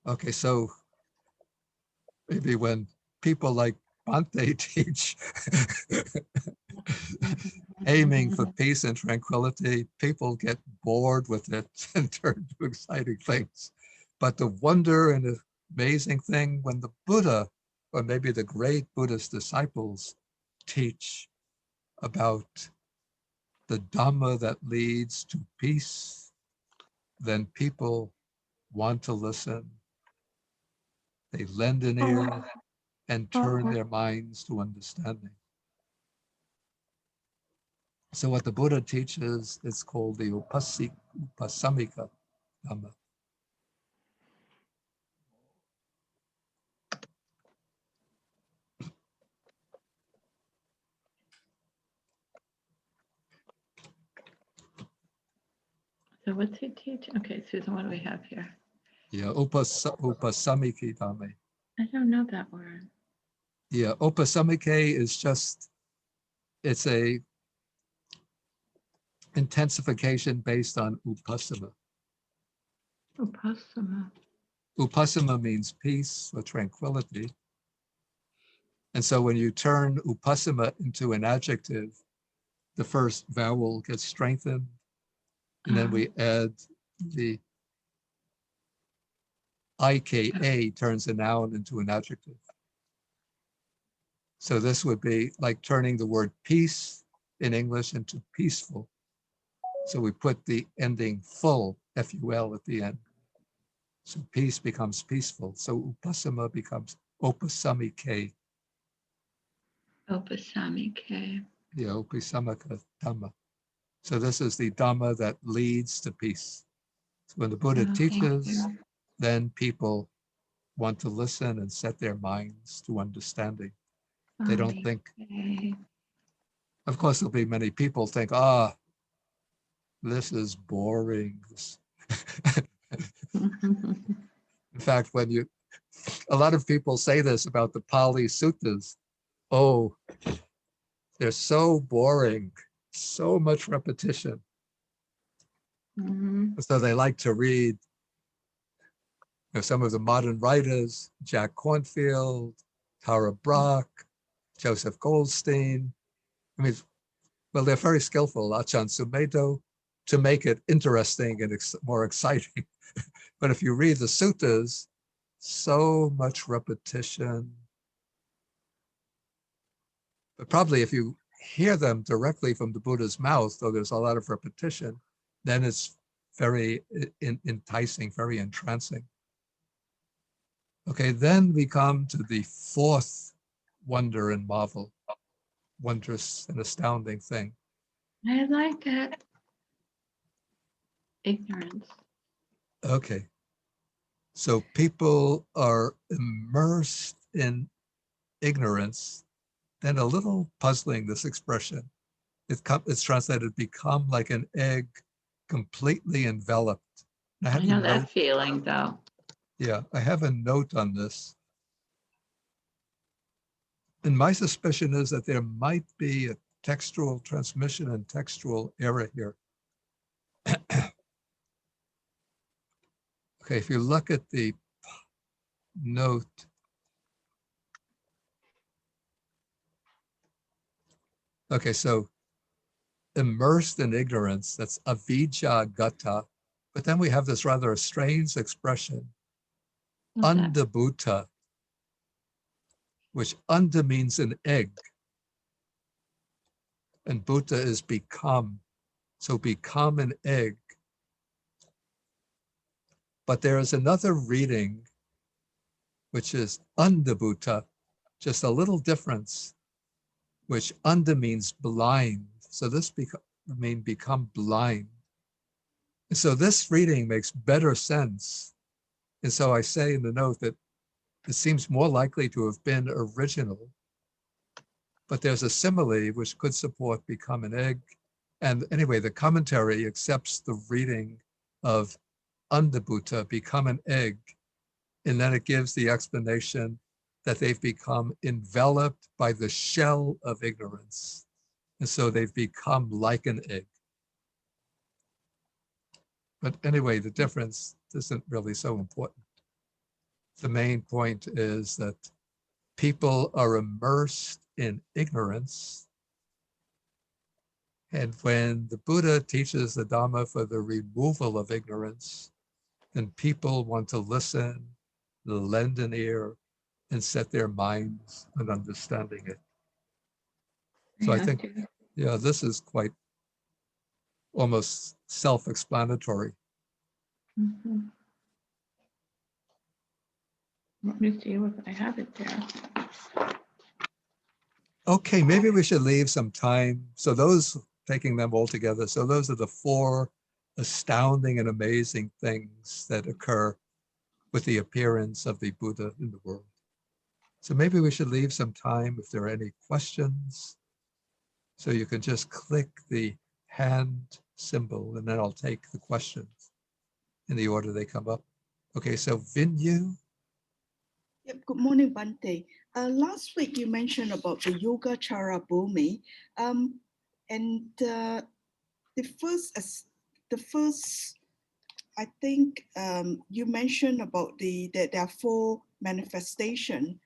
Okay, so maybe when people like Bhante teach aiming for peace and tranquility, people get bored with it and turn to exciting things. But the wonder and amazing thing when the Buddha, or maybe the great Buddhist disciples, teach about the Dhamma that leads to peace, then people want to listen. They lend an ear and turn their minds to understanding. So what the Buddha teaches is called the Upasamika Dhamma. So what's he teach? Okay, Susan, what do we have here? Yeah, Upasamiki Dhamma. I don't know that word. Yeah, Upasamike is just, it's a intensification based on Upasama. Upasama. Upasama means peace or tranquility. And so when you turn Upasama into an adjective, the first vowel gets strengthened, and then we add the IKA turns a noun into an adjective. So this would be like turning the word peace in English into peaceful. So we put the ending full, F-U-L, at the end. So peace becomes peaceful. So Upasama becomes Upasamike. Upasamike. Yeah, Upasamika Dhamma. So this is the Dhamma that leads to peace. So when the Buddha teaches, then people want to listen and set their minds to understanding. They don't think, of course, there'll be many people think, this is boring. In fact, a lot of people say this about the Pali Suttas. Oh, they're so boring, so much repetition. So they like to read some of the modern writers, Jack Cornfield, Tara Brach, Joseph Goldstein. I mean, well, they're very skillful, Achan Sumedho, to make it interesting and more exciting. But if you read the suttas, so much repetition. But probably if you hear them directly from the Buddha's mouth, though there's a lot of repetition, then it's very enticing, very entrancing. Okay, then we come to the fourth wonder and marvel, wondrous and astounding thing. I like it. Ignorance. Okay, so people are immersed in ignorance, then a little puzzling, this expression. It's translated, become like an egg completely enveloped. I know that feeling though. Yeah, I have a note on this. And my suspicion is that there might be a textual transmission and textual error here. Okay, if you look at the note, okay, so immersed in ignorance, that's avidya gata. But then we have this rather strange expression, andabhuta, which anda means an egg, and bhuta is become. So become an egg. But there is another reading, which is andabhuta, just a little difference, which anda means blind. So this become blind. And so this reading makes better sense. And so I say in the note that it seems more likely to have been original, but there's a simile which could support become an egg. And anyway, the commentary accepts the reading of andabhuta, become an egg, and then it gives the explanation that they've become enveloped by the shell of ignorance. And so they've become like an egg. But anyway, the difference isn't really so important. The main point is that people are immersed in ignorance. And when the Buddha teaches the Dhamma for the removal of ignorance, then people want to listen, lend an ear, and set their minds on understanding it. So I think, yeah, this is quite almost self-explanatory. Mhm. Let me see if I have it there. Okay, maybe we should leave some time. So those, taking them all together, so those are the 4 astounding and amazing things that occur with the appearance of the Buddha in the world. So maybe we should leave some time if there are any questions. So you can just click the hand symbol and then I'll take the questions in the order they come up. Okay, so Vinyu. Yep, good morning, Bhante. Last week you mentioned about the Yogacara Bhumi, and the first, I think you mentioned about that there are 4 manifestations,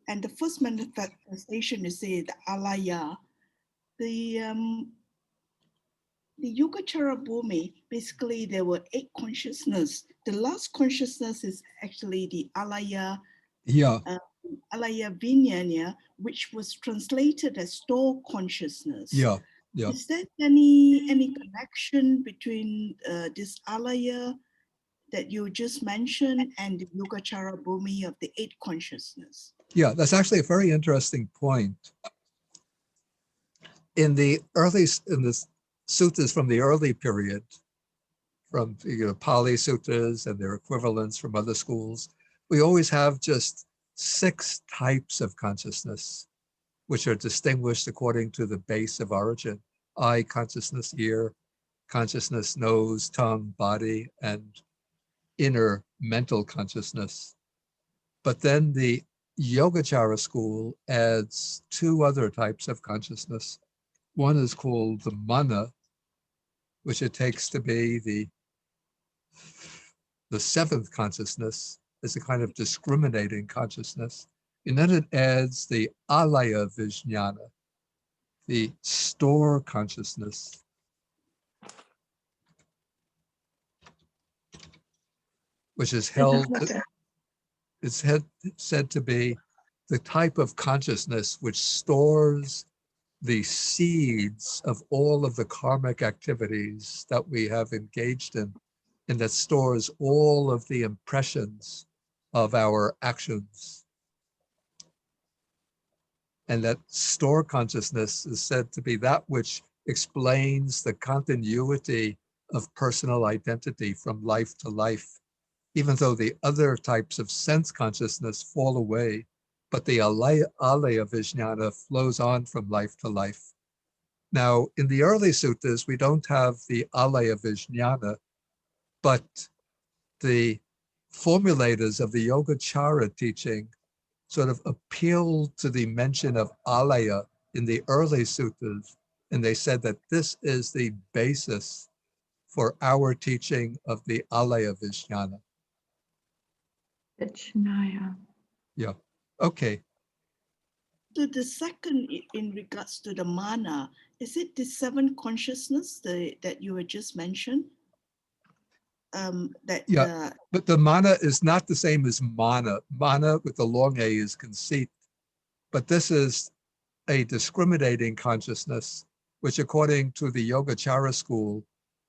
and the first manifestation is the alaya. The Yogacara Bhumi, basically there were 8 consciousness. The last consciousness is actually the alaya. Yeah. Alaya Vijnana, which was translated as store consciousness. Yeah, yeah. Is there any connection between this alaya that you just mentioned and the Yogacara Bhumi of the 8 consciousness? Yeah, that's actually a very interesting point. In the suttas from the early period, from Pali suttas and their equivalents from other schools, we always have just 6 types of consciousness, which are distinguished according to the base of origin: eye consciousness, ear consciousness, nose, tongue, body, and inner mental consciousness. But then the Yogacara school adds 2 other types of consciousness. One is called the mana, which it takes to be the 7th consciousness, as a kind of discriminating consciousness. And then it adds the alaya vijnana, the store consciousness. Which is said to be the type of consciousness which stores the seeds of all of the karmic activities that we have engaged in, and that stores all of the impressions of our actions. And that store consciousness is said to be that which explains the continuity of personal identity from life to life, even though the other types of sense consciousness fall away, but the alaya vijnana flows on from life to life. Now, in the early suttas, we don't have the alaya vijnana, but the formulators of the Yogacara teaching sort of appealed to the mention of alaya in the early suttas, and they said that this is the basis for our teaching of the alaya vijnana. Vijnana. Yeah, okay. to the second, in regards to the mana, is it the seven consciousness that you had just mentioned? But the mana is not the same as mana. Mana with the long A is conceit, but this is a discriminating consciousness, which according to the Yogacara school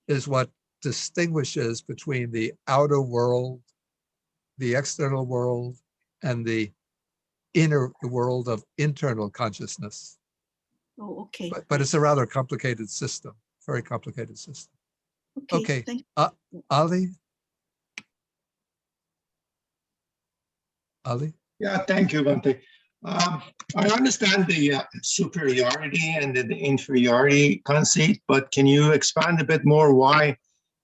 is what distinguishes between the outer world, the external world, and the inner world of internal consciousness. Oh, okay. But it's a rather complicated system, very complicated system. Okay, Ali? Ali? Yeah, thank you, Bhante. I understand the superiority and the inferiority conceit, but can you expand a bit more why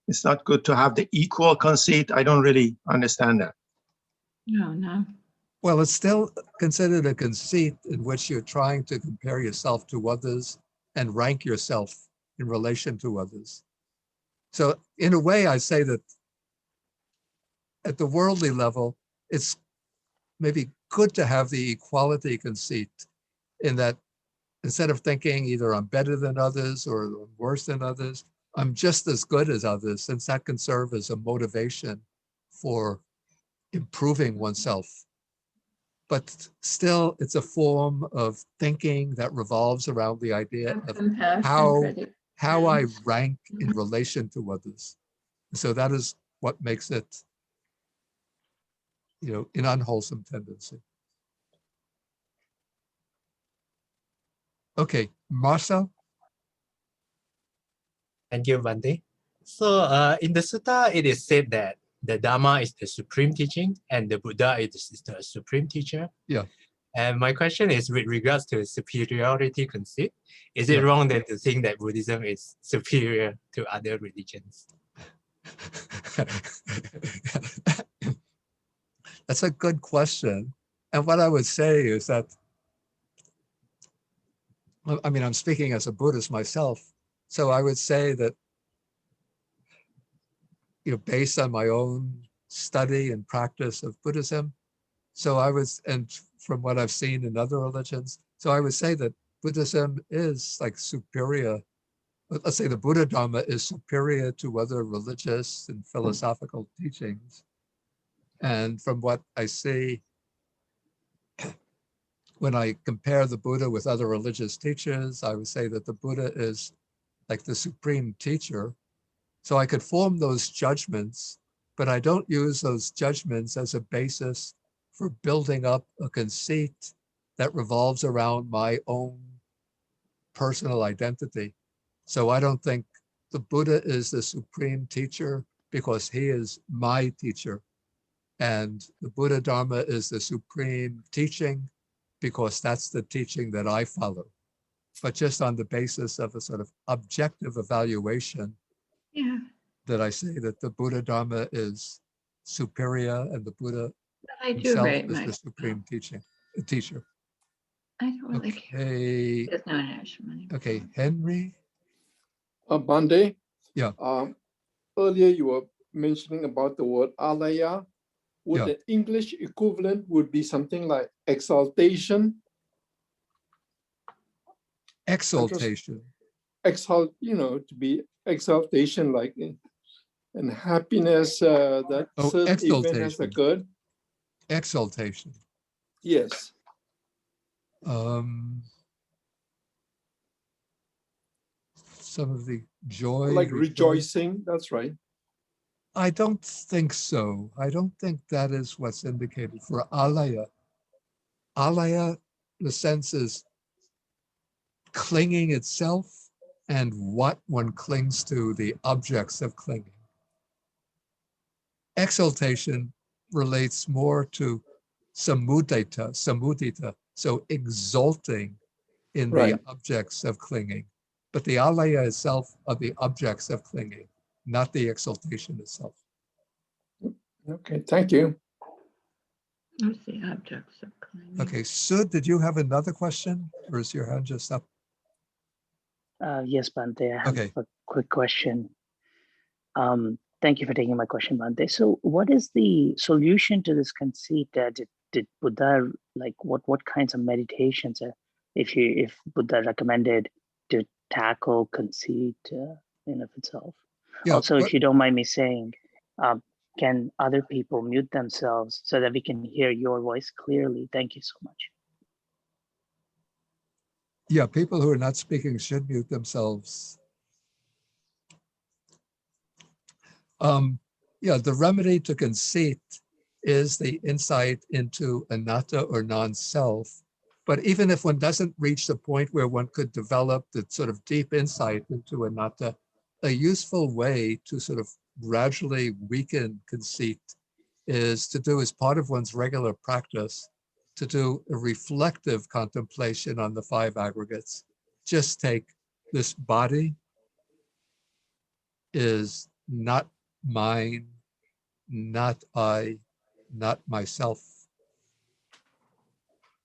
it's not good to have the equal conceit? I don't really understand that. No. Well, it's still considered a conceit in which you're trying to compare yourself to others and rank yourself in relation to others. So in a way, I say that at the worldly level, it's maybe good to have the equality conceit in that instead of thinking either I'm better than others or I'm worse than others, I'm just as good as others, since that can serve as a motivation for improving oneself. But still, it's a form of thinking that revolves around the idea of how I rank in relation to others. So that is what makes it, an unwholesome tendency. Okay, Marcel? Thank you, Bhante. So in the sutta, it is said that the Dharma is the supreme teaching and the Buddha is the supreme teacher. Yeah. And my question is with regards to superiority conceit, is it wrong then to think that Buddhism is superior to other religions? That's a good question. And what I would say is that, I mean, I'm speaking as a Buddhist myself. So I would say that, based on my own study and practice of Buddhism, and from what I've seen in other religions, so I would say that Buddhism is like superior. Let's say the Buddha Dharma is superior to other religious and philosophical teachings. And from what I see, when I compare the Buddha with other religious teachers, I would say that the Buddha is like the supreme teacher. So I could form those judgments, but I don't use those judgments as a basis for building up a conceit that revolves around my own personal identity. So I don't think the Buddha is the supreme teacher because he is my teacher. And the Buddha Dharma is the supreme teaching because that's the teaching that I follow. But just on the basis of a sort of objective evaluation, that I say that the Buddha Dharma is superior and the Buddha himself is the supreme teacher. I don't really care. There's no national. Okay, Henry? Bhante? Yeah. Earlier you were mentioning about the word alaya. Would the English equivalent would be something like exaltation? Exaltation. To be exaltation like and happiness that certain event has occurred. Exaltation. Yes. Some of the joy. Like rejoicing, that's right. I don't think so. I don't think that is what's indicated for alaya. Alaya, the sense is clinging itself and what one clings to, the objects of clinging. Exaltation relates more to samudita, so exalting in the objects of clinging. But the alaya itself are the objects of clinging, not the exaltation itself. Okay, thank you. What's the objects of clinging? Okay, Sud, did you have another question, or is your hand just up? Yes, Bhante, I have a quick question. Thank you for taking my question, Bhante. So what is the solution to this conceit? Did Buddha like what kinds of meditations if Buddha recommended to tackle conceit in of itself. Yeah, also, if you don't mind me saying, can other people mute themselves so that we can hear your voice clearly? Thank you so much. Yeah, people who are not speaking should mute themselves. Yeah, the remedy to conceit is the insight into anatta or non-self. But even if one doesn't reach the point where one could develop the sort of deep insight into anatta, a useful way to sort of gradually weaken conceit is to do, as part of one's regular practice, to do a reflective contemplation on the five aggregates. Just take this body is not mine, not I, not myself.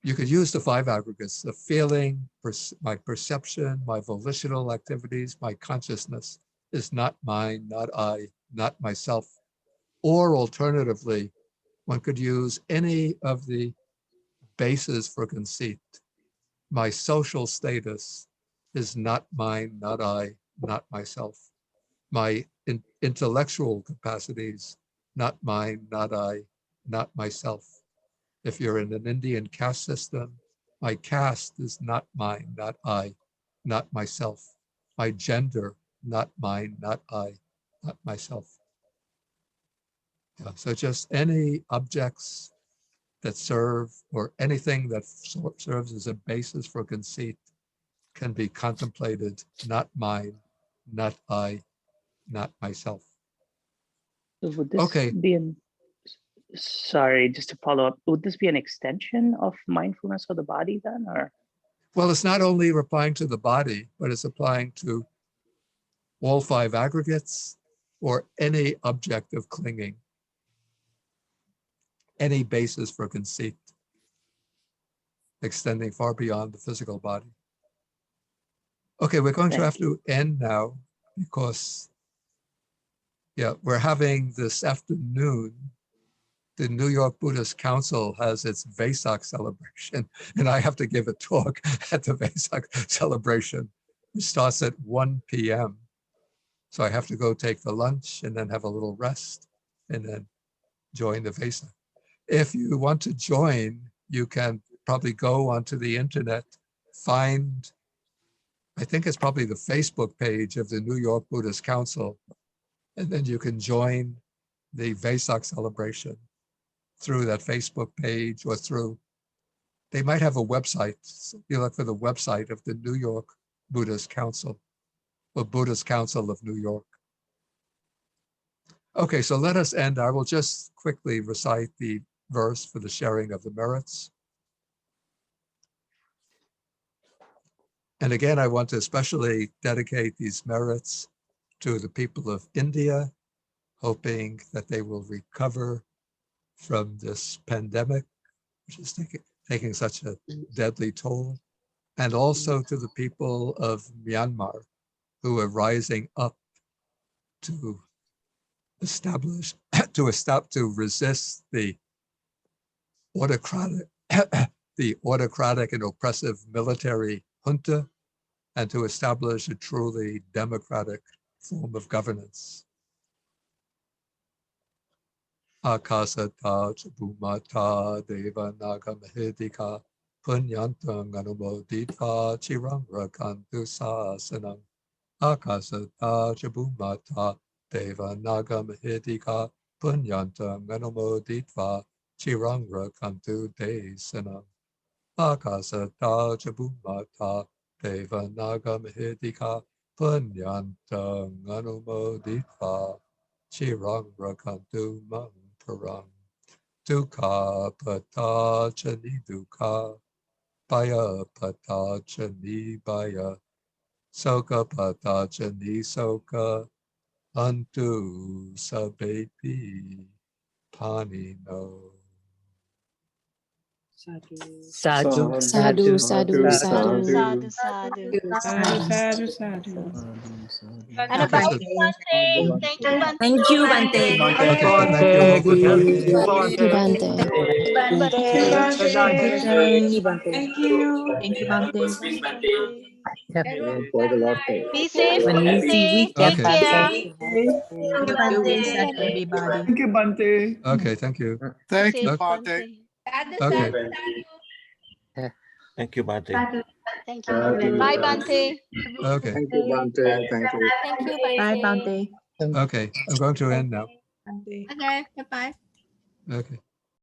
You could use the five aggregates: the feeling, my perception, my volitional activities, my consciousness is not mine, not I, not myself. Or alternatively, one could use any of the bases for conceit. My social status is not mine, not I, not myself. My intellectual capacities, not mine, not I, not myself. If you're in an Indian caste system, my caste is not mine, not I, not myself. My gender, not mine, not I, not myself. Yeah, so just any objects that serve, or anything that serves as a basis for conceit, can be contemplated, not mine, not I, not myself. So would this be sorry, just to follow up, would this be an extension of mindfulness of the body then, or? Well, it's not only applying to the body, but it's applying to all five aggregates or any object of clinging, any basis for conceit, extending far beyond the physical body. Okay, we're going to have to end now because, yeah, we're having this afternoon, the New York Buddhist Council has its Vesak celebration, and I have to give a talk at the Vesak celebration, which starts at 1 p.m. So I have to go take the lunch and then have a little rest and then join the Vesak. If you want to join, you can probably go onto the internet, find, I think it's probably the Facebook page of the New York Buddhist Council, and then you can join the Vesak celebration through that Facebook page or through, they might have a website. You look for the website of the New York Buddhist Council or Buddhist Council of New York. Okay, so let us end. I will just quickly recite the verse for the sharing of the merits. And again, I want to especially dedicate these merits to the people of India, hoping that they will recover from this pandemic, which is taking such a deadly toll, and also to the people of Myanmar, who are rising up to establish, to resist the autocratic, and oppressive military junta, and to establish a truly democratic form of governance. Akasata Chabumata Deva Naga Mahedika Punyantang Anumoditva Chirang Rakantu Sasanam. Akasata Chabumata Deva Naga Mahedika Punyantang Anumoditva Chirang Rakantu Desanam. Akasata Chabumata Deva Naga Mahedika Punyantang Anumoditva Chirang Rakantu Mang Parang. Dukkha Pata Chani Dukkha Baya Pata Chani Baya Soka Pata Chani Soka Antu Sabepi Pani No. Sadhu. Sadhu, Sadhu. sadhu, Sadhu, sadhu. Sadhu, sadhu. And a bow to Bhante. Thank you, Bhante. Thank you, Bante. Okay, thank you all for coming. Thank you, Bante. Thank you. Thank you, Bante. Be safe. When Be we see safe. weekend, Take care. thank you, Bante. Everybody. Thank you, Bante. Okay, thank you. Be Thank you, safe, Bhante. Bhante. Okay. Thank you, Bhante. Thank you, Bhante. Bye, Bhante. Okay. Thank you, Bhante. Thank you. Thank you, Bye, Bante. Bante. Okay, I'm going to end now. Okay, bye-bye. Okay.